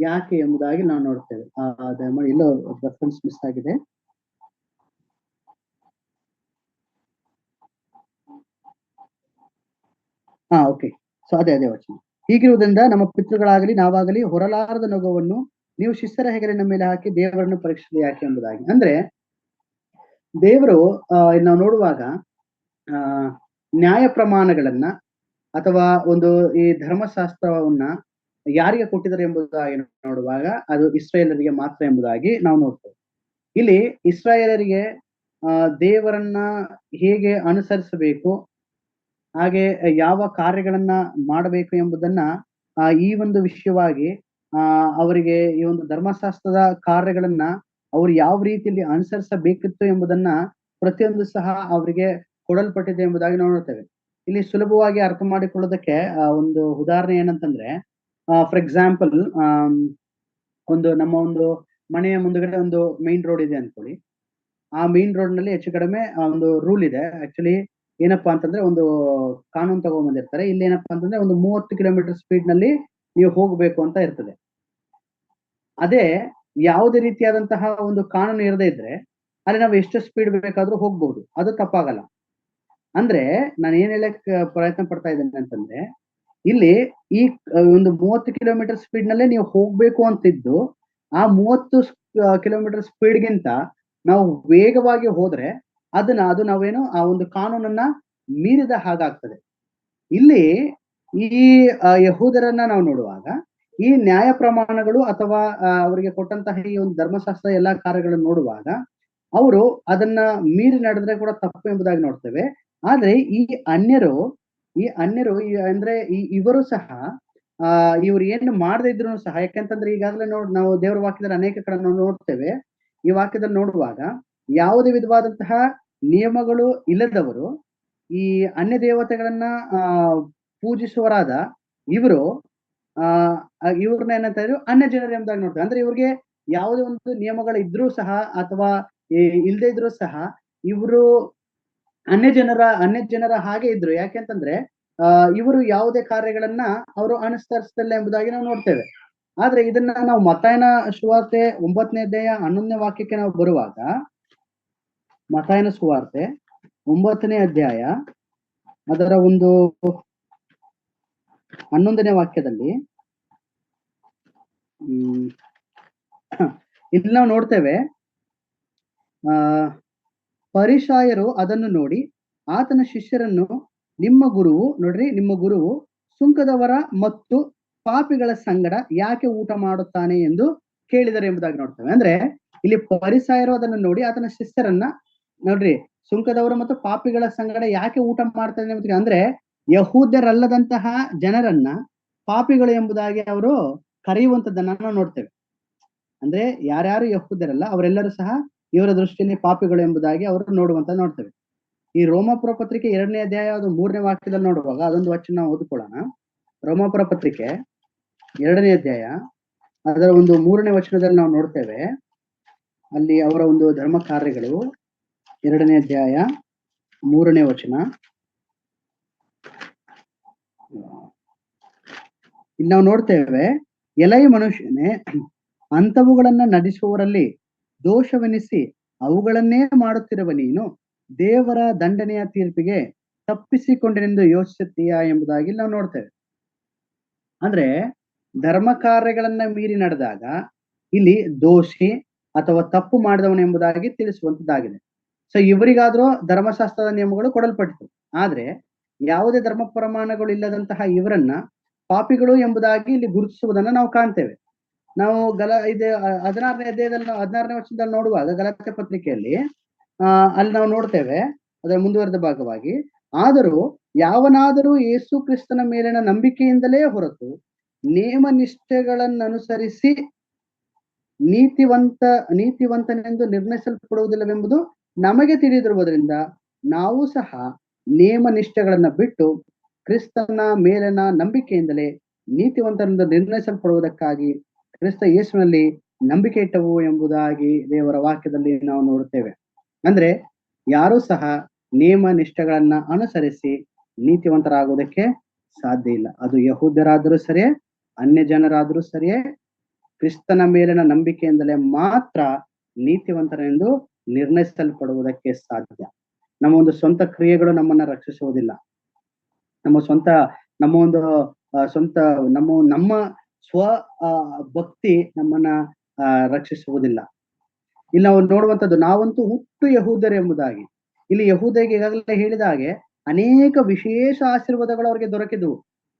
ಯಾಕೆ ಎಂಬುದಾಗಿ ನಾವು ನೋಡ್ತೇವೆ. ದಯಮಾಡಿ ಇಲ್ಲೋ ರೆಫರೆನ್ಸ್ ಮಿಸ್ ಆಗಿದೆ. ಓಕೆ. ಸೊ ಅದೇ ವಚನ. ಹೀಗಿರುವುದರಿಂದ ನಮ್ಮ ಪಿತೃಗಳಾಗಲಿ ನಾವಾಗಲಿ ಹೊರಲಾರದ ನೊಗವನ್ನು ನೀವು ಶಿಷ್ಯರ ಹೆಗಲಿನ ಮೇಲೆ ಹಾಕಿ ದೇವರನ್ನು ಪರೀಕ್ಷಿಸುವುದು ಯಾಕೆ ಎಂಬುದಾಗಿ. ಅಂದ್ರೆ ದೇವರು ನಾವು ನೋಡುವಾಗ ನ್ಯಾಯ ಪ್ರಮಾಣಗಳನ್ನ ಅಥವಾ ಒಂದು ಈ ಧರ್ಮಶಾಸ್ತ್ರವನ್ನ ಯಾರಿಗೆ ಕೊಟ್ಟಿದ್ದಾರೆ ಎಂಬುದಾಗಿ ನೋಡುವಾಗ ಅದು ಇಸ್ರಾಯೇಲರಿಗೆ ಮಾತ್ರ ಎಂಬುದಾಗಿ ನಾವು ನೋಡ್ತೇವೆ. ಇಲ್ಲಿ ಇಸ್ರಾಯೇಲರಿಗೆ ದೇವರನ್ನ ಹೇಗೆ ಅನುಸರಿಸಬೇಕು, ಹಾಗೆ ಯಾವ ಕಾರ್ಯಗಳನ್ನ ಮಾಡಬೇಕು ಎಂಬುದನ್ನ ಈ ಒಂದು ವಿಷಯವಾಗಿ ಅವರಿಗೆ ಈ ಒಂದು ಧರ್ಮಶಾಸ್ತ್ರದ ಕಾರ್ಯಗಳನ್ನ ಅವ್ರು ಯಾವ ರೀತಿಯಲ್ಲಿ ಅನುಸರಿಸಬೇಕಿತ್ತು ಎಂಬುದನ್ನ ಪ್ರತಿಯೊಂದು ಸಹ ಅವರಿಗೆ ಕೊಡಲ್ಪಟ್ಟಿದೆ ಎಂಬುದಾಗಿ ನಾವು ನೋಡ್ತೇವೆ. ಇಲ್ಲಿ ಸುಲಭವಾಗಿ ಅರ್ಥ ಮಾಡಿಕೊಳ್ಳೋದಕ್ಕೆ ಒಂದು ಉದಾಹರಣೆ ಏನಂತಂದ್ರೆ, ಫಾರ್ ಎಕ್ಸಾಂಪಲ್, ಒಂದು ನಮ್ಮ ಒಂದು ಮನೆಯ ಮುಂದುಗಡೆ ಒಂದು ಮೈನ್ ರೋಡ್ ಇದೆ ಅನ್ಕೊಳ್ಳಿ. ಆ ಮೈನ್ ರೋಡ್ ನಲ್ಲಿ ಹೆಚ್ಚು ಕಡಿಮೆ ಒಂದು ರೂಲ್ ಇದೆ. ಆಕ್ಚುಲಿ ಏನಪ್ಪಾ ಅಂತಂದ್ರೆ, ಒಂದು ಕಾನೂನು ತಗೊಂಡ್ಬಂದಿರ್ತಾರೆ. ಇಲ್ಲಿ ಏನಪ್ಪಾ ಅಂತಂದ್ರೆ ಒಂದು 30 ಕಿಲೋಮೀಟರ್ ಸ್ಪೀಡ್ ನಲ್ಲಿ ನೀವು ಹೋಗ್ಬೇಕು ಅಂತ ಇರ್ತದೆ. ಅದೇ ಯಾವುದೇ ರೀತಿಯಾದಂತಹ ಒಂದು ಕಾನೂನು ಇರದೇ ಇದ್ರೆ ಅಲ್ಲಿ ನಾವು ಎಷ್ಟು ಸ್ಪೀಡ್ ಬೇಕಾದ್ರೂ ಹೋಗ್ಬಹುದು, ಅದು ತಪ್ಪಾಗಲ್ಲ. ಅಂದ್ರೆ ನಾನು ಏನ್ ಹೇಳಕ್ ಪ್ರಯತ್ನ ಪಡ್ತಾ ಇದ್ದೇನೆ ಅಂತಂದ್ರೆ, ಇಲ್ಲಿ ಈ ಒಂದು 30 ಕಿಲೋಮೀಟರ್ ಸ್ಪೀಡ್ ನಲ್ಲೇ ನೀವು ಹೋಗ್ಬೇಕು ಅಂತಿದ್ದು, ಆ 30 ಕಿಲೋಮೀಟರ್ ಸ್ಪೀಡ್ಗಿಂತ ನಾವು ವೇಗವಾಗಿ ಹೋದ್ರೆ ಅದು ನಾವೇನು ಆ ಒಂದು ಕಾನೂನನ್ನ ಮೀರಿದ ಹಾಗಾಗ್ತದೆ. ಇಲ್ಲಿ ಈ ಯಹೂದರನ್ನ ನಾವು ನೋಡುವಾಗ ಈ ನ್ಯಾಯ ಪ್ರಮಾಣಗಳು ಅಥವಾ ಅವರಿಗೆ ಕೊಟ್ಟಂತಹ ಈ ಒಂದು ಧರ್ಮಶಾಸ್ತ್ರ ಎಲ್ಲಾ ಕಾರ್ಯಗಳನ್ನು ನೋಡುವಾಗ ಅವರು ಅದನ್ನ ಮೀರಿ ನಡೆದ್ರೆ ಕೂಡ ತಪ್ಪು ಎಂಬುದಾಗಿ ನೋಡ್ತೇವೆ. ಆದ್ರೆ ಈ ಅನ್ಯರು ಅಂದ್ರೆ ಇವರು ಸಹ ಇವ್ರು ಏನು ಮಾಡದೇ ಇದ್ರು ಸಹ, ಯಾಕಂತಂದ್ರೆ ಈಗಾಗಲೇ ನಾವು ದೇವರ ವಾಕ್ಯದಲ್ಲಿ ಅನೇಕ ಕಡೆ ನಾವು ನೋಡ್ತೇವೆ. ಈ ವಾಕ್ಯದಲ್ಲಿ ನೋಡುವಾಗ ಯಾವುದೇ ವಿಧವಾದಂತಹ ನಿಯಮಗಳು ಇಲ್ಲದವರು ಈ ಅನ್ಯ ದೇವತೆಗಳನ್ನ ಪೂಜಿಸುವರಾದ ಇವರು ಇವ್ರನ್ನ ಏನಂತ ಇದ್ರು ಅನ್ಯ ಜನರು ಎಂಬುದಾಗಿ ನೋಡ್ತಾರೆ. ಅಂದ್ರೆ ಇವ್ರಿಗೆ ಯಾವುದೇ ಒಂದು ನಿಯಮಗಳು ಇದ್ರೂ ಸಹ ಅಥವಾ ಇಲ್ಲದೆ ಇದ್ರೂ ಸಹ ಇವರು ಅನ್ಯ ಜನರ ಹಾಗೆ ಇದ್ರು. ಯಾಕೆಂತಂದ್ರೆ ಇವರು ಯಾವುದೇ ಕಾರ್ಯಗಳನ್ನ ಅವರು ಅನುಸರಿಸಲಿಲ್ಲ ಎಂಬುದಾಗಿ ನಾವು ನೋಡ್ತೇವೆ. ಆದ್ರೆ ಇದನ್ನ ನಾವು ಮತ್ತಾಯನ ಸುವಾರ್ತೆ 9ನೇ ಅಧ್ಯಾಯ 11ನೇ ವಾಕ್ಯಕ್ಕೆ ನಾವು ಬರುವಾಗ, ಮತ್ತಾಯನ ಸುವಾರ್ತೆ 9ನೇ ಅಧ್ಯಾಯ ಅದರ ಒಂದು 11ನೇ ವಾಕ್ಯದಲ್ಲಿ ಇಲ್ಲಿ ನಾವು ನೋಡ್ತೇವೆ, ಫರಿಸಾಯರು ಅದನ್ನು ನೋಡಿ ಆತನ ಶಿಷ್ಯರನ್ನು, ನಿಮ್ಮ ಗುರುವು ಸುಂಕದವರ ಮತ್ತು ಪಾಪಿಗಳ ಸಂಗಡ ಯಾಕೆ ಊಟ ಮಾಡುತ್ತಾನೆ ಎಂದು ಕೇಳಿದರು ಎಂಬುದಾಗಿ ನೋಡ್ತೇವೆ. ಅಂದ್ರೆ ಇಲ್ಲಿ ಫರಿಸಾಯರು ಅದನ್ನು ನೋಡಿ ಆತನ ಶಿಷ್ಯರನ್ನ ನೋಡ್ರಿ, ಸುಂಕದವರು ಮತ್ತು ಪಾಪಿಗಳ ಸಂಗಡ ಯಾಕೆ ಊಟ ಮಾಡ್ತಾನೆ ಎಂಬುದಾಗಿ, ಅಂದ್ರೆ ಯಹೂದ್ಯರಲ್ಲದಂತಹ ಜನರನ್ನ ಪಾಪಿಗಳು ಎಂಬುದಾಗಿ ಅವರು ಕರೆಯುವಂತದ್ದನ್ನ ನಾವು ನೋಡ್ತೇವೆ. ಅಂದ್ರೆ ಯಾರ್ಯಾರು ಯಹೂದ್ಯರಲ್ಲ ಅವರೆಲ್ಲರೂ ಸಹ ಇವರ ದೃಷ್ಟಿಯಲ್ಲಿ ಪಾಪಿಗಳು ಎಂಬುದಾಗಿ ಅವರು ನೋಡುವಂತ ನೋಡ್ತೇವೆ. ಈ ರೋಮಾಪುರ ಪತ್ರಿಕೆ 2ನೇ ಅಧ್ಯಾಯ 3ನೇ ವಾಕ್ಯದಲ್ಲಿ ನೋಡುವಾಗ ಅದೊಂದು ವಚನ ನಾವು ಓದ್ಕೊಳ್ಳೋಣ. ರೋಮಾಪುರ ಪತ್ರಿಕೆ 2ನೇ ಅಧ್ಯಾಯ ಅದರ ಒಂದು 3ನೇ ವಚನದಲ್ಲಿ ನಾವು ನೋಡ್ತೇವೆ. ಅಲ್ಲಿ ಅವರ ಒಂದು ಧರ್ಮ ಕಾರ್ಯಗಳು 2ನೇ ಅಧ್ಯಾಯ 3ನೇ ವಚನ. ಇಲ್ಲಿ ನಾವು ನೋಡ್ತೇವೆ, ಎಲೈ ಮನುಷ್ಯನೇ, ಅಂಥವುಗಳನ್ನ ನಡೆಸುವವರಲ್ಲಿ ದೋಷವೆನಿಸಿ ಅವುಗಳನ್ನೇ ಮಾಡುತ್ತಿರುವ ನೀನು ದೇವರ ದಂಡನೆಯ ತೀರ್ಪಿಗೆ ತಪ್ಪಿಸಿಕೊಂಡೆನೆಂದು ಯೋಚಿಸುತ್ತೀಯಾ ಎಂಬುದಾಗಿ ನಾವು ನೋಡ್ತೇವೆ. ಅಂದ್ರೆ ಧರ್ಮ ಕಾರ್ಯಗಳನ್ನ ಮೀರಿ ನಡೆದಾಗ ಇಲ್ಲಿ ದೋಷಿ ಅಥವಾ ತಪ್ಪು ಮಾಡಿದವನು ಎಂಬುದಾಗಿ ತಿಳಿಸುವಂತದ್ದಾಗಿದೆ. ಸೊ ಇವರಿಗಾದ್ರೂ ಧರ್ಮಶಾಸ್ತ್ರದ ನಿಯಮಗಳು ಕೊಡಲ್ಪಟ್ಟಿತು. ಆದ್ರೆ ಯಾವುದೇ ಧರ್ಮ ಪ್ರಮಾಣಗಳು ಇಲ್ಲದಂತಹ ಇವರನ್ನ ಪಾಪಿಗಳು ಎಂಬುದಾಗಿ ಇಲ್ಲಿ ಗುರುತಿಸುವುದನ್ನ ನಾವು ಕಾಣ್ತೇವೆ. ನಾವು ಇದು 16ನೇ ಅಧ್ಯಾಯದಲ್ಲಿ 16ನೇ ವರ್ಷದಲ್ಲಿ ನೋಡುವಾಗ ಗಲಾತ್ಯ ಪತ್ರಿಕೆಯಲ್ಲಿ ಅಲ್ಲಿ ನಾವು ನೋಡ್ತೇವೆ ಅದರ ಮುಂದುವರೆದ ಭಾಗವಾಗಿ, ಆದರೂ ಯಾವನಾದರೂ ಯೇಸು ಕ್ರಿಸ್ತನ ಮೇಲಿನ ನಂಬಿಕೆಯಿಂದಲೇ ಹೊರತು ನೇಮ ನಿಷ್ಠೆಗಳನ್ನನುಸರಿಸಿ ನೀತಿವಂತನೆಂದು ನಿರ್ಣಯಿಸಲ್ಪಡುವುದಿಲ್ಲವೆಂಬುದು ನಮಗೆ ತಿಳಿದಿರುವುದರಿಂದ ನಾವು ಸಹ ನೇಮ ನಿಷ್ಠೆಗಳನ್ನ ಬಿಟ್ಟು ಕ್ರಿಸ್ತನ ಮೇಲಿನ ನಂಬಿಕೆಯಿಂದಲೇ ನೀತಿವಂತನೆಂದು ನಿರ್ಣಯಿಸಲ್ಪಡುವುದಕ್ಕಾಗಿ ಕ್ರಿಸ್ತ ಯೇಸುವಿನಲ್ಲಿ ನಂಬಿಕೆ ಇಟ್ಟವು ಎಂಬುದಾಗಿ ದೇವರ ವಾಕ್ಯದಲ್ಲಿ ನಾವು ನೋಡುತ್ತೇವೆ. ಅಂದ್ರೆ ಯಾರೂ ಸಹ ನೇಮ ನಿಷ್ಠೆಗಳನ್ನ ಅನುಸರಿಸಿ ನೀತಿವಂತರಾಗುವುದಕ್ಕೆ ಸಾಧ್ಯ ಇಲ್ಲ. ಅದು ಯಹೂದ್ಯರಾದರೂ ಸರಿಯೇ, ಅನ್ಯ ಜನರಾದರೂ ಸರಿಯೇ, ಕ್ರಿಸ್ತನ ಮೇಲಿನ ನಂಬಿಕೆಯಿಂದಲೇ ಮಾತ್ರ ನೀತಿವಂತರೆಂದು ನಿರ್ಣಯಿಸಲ್ಪಡುವುದಕ್ಕೆ ಸಾಧ್ಯ. ನಮ್ಮ ಒಂದು ಸ್ವಂತ ಕ್ರಿಯೆಗಳು ನಮ್ಮನ್ನ ರಕ್ಷಿಸುವುದಿಲ್ಲ. ನಮ್ಮ ಸ್ವ ಭಕ್ತಿ ನಮ್ಮನ್ನ ರಕ್ಷಿಸುವುದಿಲ್ಲ. ಇಲ್ಲಿ ನಾವು ನೋಡುವಂಥದ್ದು, ನಾವಂತೂ ಹುಟ್ಟು ಯಹೂದ್ಯರು ಎಂಬುದಾಗಿ. ಇಲ್ಲಿ ಯಹೂದರಿಗೆ ಈಗಾಗಲೇ ಹೇಳಿದ ಹಾಗೆ ಅನೇಕ ವಿಶೇಷ ಆಶೀರ್ವಾದಗಳು ಅವರಿಗೆ ದೊರಕಿದ್ವು.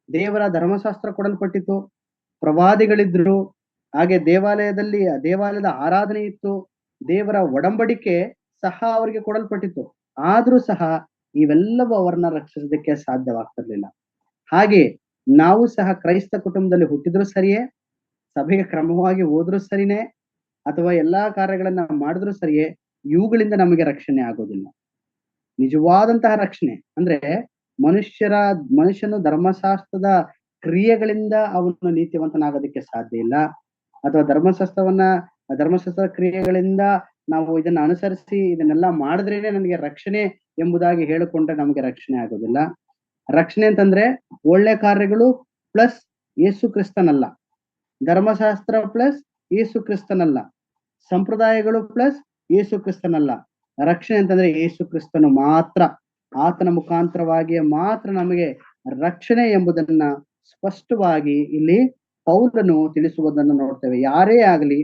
ದೇವರ ಧರ್ಮಶಾಸ್ತ್ರ ಕೊಡಲ್ಪಟ್ಟಿತು, ಪ್ರವಾದಿಗಳಿದ್ರು, ಹಾಗೆ ದೇವಾಲಯದ ಆರಾಧನೆ ಇತ್ತು, ದೇವರ ಒಡಂಬಡಿಕೆ ಸಹ ಅವರಿಗೆ ಕೊಡಲ್ಪಟ್ಟಿತ್ತು. ಆದ್ರೂ ಸಹ ಇವೆಲ್ಲವೂ ಅವರನ್ನ ರಕ್ಷಿಸೋದಕ್ಕೆ ಸಾಧ್ಯವಾಗ್ತಿರ್ಲಿಲ್ಲ. ಹಾಗೆ ನಾವು ಸಹ ಕ್ರೈಸ್ತ ಕುಟುಂಬದಲ್ಲಿ ಹುಟ್ಟಿದ್ರು ಸರಿಯೇ, ಸಭೆಗೆ ಕ್ರಮವಾಗಿ ಹೋದ್ರು ಸರಿನೇ, ಅಥವಾ ಎಲ್ಲಾ ಕಾರ್ಯಗಳನ್ನ ಮಾಡಿದ್ರು ಸರಿಯೇ, ಇವುಗಳಿಂದ ನಮಗೆ ರಕ್ಷಣೆ ಆಗೋದಿಲ್ಲ. ನಿಜವಾದಂತಹ ರಕ್ಷಣೆ ಅಂದ್ರೆ ಮನುಷ್ಯನು ಧರ್ಮಶಾಸ್ತ್ರದ ಕ್ರಿಯೆಗಳಿಂದ ಅವನು ನೀತಿವಂತನಾಗೋದಕ್ಕೆ ಸಾಧ್ಯ ಇಲ್ಲ, ಅಥವಾ ಧರ್ಮಶಾಸ್ತ್ರ ಕ್ರಿಯೆಗಳಿಂದ ನಾವು ಇದನ್ನ ಅನುಸರಿಸಿ ಇದನ್ನೆಲ್ಲ ಮಾಡಿದ್ರೇನೆ ನನಗೆ ರಕ್ಷಣೆ ಎಂಬುದಾಗಿ ಹೇಳಿಕೊಂಡ್ರೆ ನಮಗೆ ರಕ್ಷಣೆ ಆಗೋದಿಲ್ಲ. ರಕ್ಷಣೆ ಅಂತಂದ್ರೆ ಒಳ್ಳೆ ಕಾರ್ಯಗಳು ಪ್ಲಸ್ ಯೇಸು ಕ್ರಿಸ್ತನಲ್ಲ, ಧರ್ಮಶಾಸ್ತ್ರ ಪ್ಲಸ್ ಯೇಸು ಕ್ರಿಸ್ತನಲ್ಲ, ಸಂಪ್ರದಾಯಗಳು ಪ್ಲಸ್ ಯೇಸು ಕ್ರಿಸ್ತನಲ್ಲ. ರಕ್ಷಣೆ ಅಂತಂದ್ರೆ ಯೇಸು ಕ್ರಿಸ್ತನು ಮಾತ್ರ, ಆತನ ಮುಖಾಂತರವಾಗಿ ಮಾತ್ರ ನಮಗೆ ರಕ್ಷಣೆ ಎಂಬುದನ್ನ ಸ್ಪಷ್ಟವಾಗಿ ಇಲ್ಲಿ ಪೌಲನು ತಿಳಿಸುವುದನ್ನು ನೋಡ್ತೇವೆ. ಯಾರೇ ಆಗಲಿ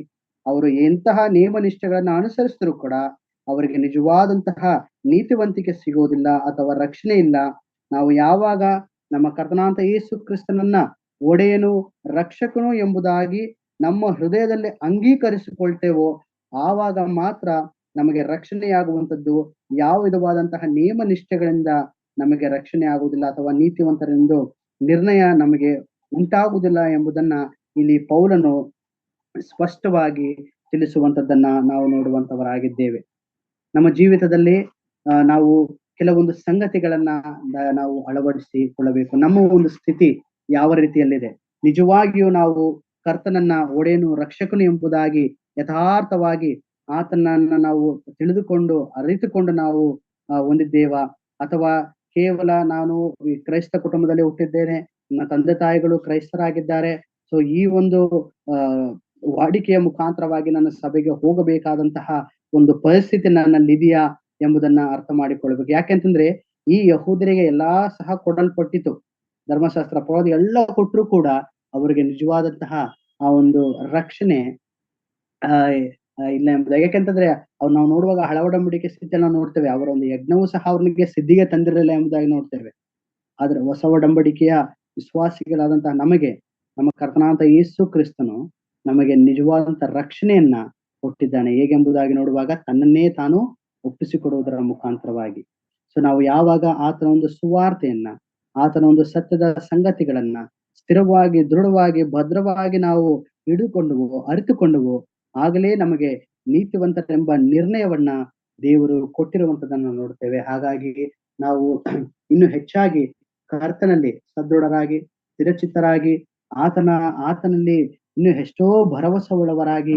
ಅವರು ಎಂತಹ ನಿಯಮ ನಿಷ್ಠೆಗಳನ್ನ ಅನುಸರಿಸಿದ್ರು ಕೂಡ ಅವರಿಗೆ ನಿಜವಾದಂತಹ ನೀತಿವಂತಿಕೆ ಸಿಗೋದಿಲ್ಲ ಅಥವಾ ರಕ್ಷಣೆ ಇಲ್ಲ. ನಾವು ಯಾವಾಗ ನಮ್ಮ ಕರ್ತನಾಂತ ಯೇಸು ಕ್ರಿಸ್ತನನ್ನ ಒಡೆಯನು ರಕ್ಷಕನು ಎಂಬುದಾಗಿ ನಮ್ಮ ಹೃದಯದಲ್ಲಿ ಅಂಗೀಕರಿಸಿಕೊಳ್ತೇವೋ ಆವಾಗ ಮಾತ್ರ ನಮಗೆ ರಕ್ಷಣೆಯಾಗುವಂಥದ್ದು. ಯಾವ ವಿಧವಾದಂತಹ ನಿಯಮ ನಿಷ್ಠೆಗಳಿಂದ ನಮಗೆ ರಕ್ಷಣೆ ಆಗುವುದಿಲ್ಲ ಅಥವಾ ನೀತಿವಂತರೆಂದು ನಿರ್ಣಯ ನಮಗೆ ಉಂಟಾಗುವುದಿಲ್ಲ ಎಂಬುದನ್ನ ಇಲ್ಲಿ ಪೌಲನು ಸ್ಪಷ್ಟವಾಗಿ ತಿಳಿಸುವಂಥದ್ದನ್ನ ನಾವು ನೋಡುವಂತವರಾಗಿದ್ದೇವೆ. ನಮ್ಮ ಜೀವಿತದಲ್ಲಿ ನಾವು ಕೆಲವೊಂದು ಸಂಗತಿಗಳನ್ನ ನಾವು ಅಳವಡಿಸಿಕೊಳ್ಳಬೇಕು. ನಮ್ಮ ಒಂದು ಸ್ಥಿತಿ ಯಾವ ರೀತಿಯಲ್ಲಿದೆ, ನಿಜವಾಗಿಯೂ ನಾವು ಕರ್ತನನ್ನ ಒಡೆಯನು ರಕ್ಷಕನು ಎಂಬುದಾಗಿ ಯಥಾರ್ಥವಾಗಿ ಆತನನ್ನ ನಾವು ತಿಳಿದುಕೊಂಡು ಅರಿತುಕೊಂಡು ನಾವು ಹೊಂದಿದ್ದೇವ, ಅಥವಾ ಕೇವಲ ನಾನು ಈ ಕ್ರೈಸ್ತ ಕುಟುಂಬದಲ್ಲಿ ಹುಟ್ಟಿದ್ದೇನೆ, ನನ್ನ ತಂದೆ ತಾಯಿಗಳು ಕ್ರೈಸ್ತರಾಗಿದ್ದಾರೆ, ಸೊ ಈ ಒಂದು ವಾಡಿಕೆಯ ಮುಖಾಂತರವಾಗಿ ನನ್ನ ಸಭೆಗೆ ಹೋಗಬೇಕಾದಂತಹ ಒಂದು ಪರಿಸ್ಥಿತಿ ನನ್ನಲ್ಲಿ ಇದೆಯಾ ಎಂಬುದನ್ನ ಅರ್ಥ ಮಾಡಿಕೊಳ್ಬೇಕು. ಯಾಕೆಂತಂದ್ರೆ ಈ ಯಹೂದರಿಗೆ ಎಲ್ಲಾ ಸಹ ಕೊಡಲ್ಪಟ್ಟಿತು, ಧರ್ಮಶಾಸ್ತ್ರ ಪ್ರವಾದಿ ಎಲ್ಲ ಕೊಟ್ಟರು ಕೂಡ ಅವರಿಗೆ ನಿಜವಾದಂತಹ ಆ ಒಂದು ರಕ್ಷಣೆ ಇಲ್ಲ ಎಂಬುದಾಗಿ. ಯಾಕೆಂತಂದ್ರೆ ನಾವು ನೋಡುವಾಗ ಹಳ ಒಡಂಬಡಿಕೆ ಸ್ಥಿತಿಯಲ್ಲಿ ನಾವು ನೋಡ್ತೇವೆ, ಅವರ ಒಂದು ಯಜ್ಞವೂ ಸಹ ಅವ್ರಿಗೆ ಸಿದ್ಧಿಗೆ ತಂದಿರಲಿಲ್ಲ ಎಂಬುದಾಗಿ ನೋಡ್ತೇವೆ. ಆದ್ರೆ ಹೊಸ ಒಡಂಬಡಿಕೆಯ ವಿಶ್ವಾಸಿಗಳಾದಂತಹ ನಮಗೆ ನಮ್ಮ ಕರ್ತನಾಂತ ಯೇಸು ಕ್ರಿಸ್ತನು ನಮಗೆ ನಿಜವಾದಂತ ರಕ್ಷಣೆಯನ್ನ ಕೊಟ್ಟಿದ್ದಾನೆ. ಹೇಗೆಂಬುದಾಗಿ ನೋಡುವಾಗ ತನ್ನನ್ನೇ ತಾನು ಒಪ್ಪಿಸಿಕೊಡುವುದರ ಮುಖಾಂತರವಾಗಿ. ಸೊ ನಾವು ಯಾವಾಗ ಆತನ ಒಂದು ಸುವಾರ್ತೆಯನ್ನ, ಆತನ ಒಂದು ಸತ್ಯದ ಸಂಗತಿಗಳನ್ನ ಸ್ಥಿರವಾಗಿ, ದೃಢವಾಗಿ, ಭದ್ರವಾಗಿ ನಾವು ಹಿಡಿದುಕೊಂಡುವೋ, ಅರಿತುಕೊಂಡುವೋ, ಆಗಲೇ ನಮಗೆ ನೀತಿವಂತರೆಂಬ ನಿರ್ಣಯವನ್ನ ದೇವರು ಕೊಟ್ಟಿರುವಂತದನ್ನ ನೋಡ್ತೇವೆ. ಹಾಗಾಗಿ ನಾವು ಇನ್ನು ಹೆಚ್ಚಾಗಿ ಕರ್ತನಲ್ಲಿ ಸದೃಢರಾಗಿ, ಸ್ಥಿರಚಿತ್ತರಾಗಿ, ಆತನಲ್ಲಿ ಇನ್ನು ಎಷ್ಟೋ ಭರವಸೆ ಉಳ್ಳವರಾಗಿ,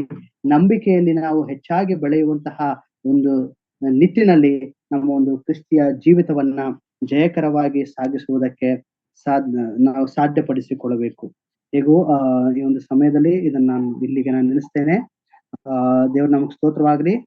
ನಂಬಿಕೆಯಲ್ಲಿ ನಾವು ಹೆಚ್ಚಾಗಿ ಬೆಳೆಯುವಂತಹ ಒಂದು ನಿಟ್ಟಿನಲ್ಲಿ ನಮ್ಮ ಒಂದು ಕ್ರಿಸ್ತಿಯ ಜೀವಿತವನ್ನ ಜಯಕರವಾಗಿ ಸಾಗಿಸುವುದಕ್ಕೆ ನಾವು ಸಾಧ್ಯಪಡಿಸಿಕೊಳ್ಳಬೇಕು. ಹೇಗೂ ಈ ಒಂದು ಸಮಯದಲ್ಲಿ ಇದನ್ನ ಇಲ್ಲಿಗೆ ನಾನು ನಿಲ್ಲಿಸ್ತೇನೆ. ದೇವ್ರ ನಮಗ್ ಸ್ತೋತ್ರವಾಗ್ಲಿ.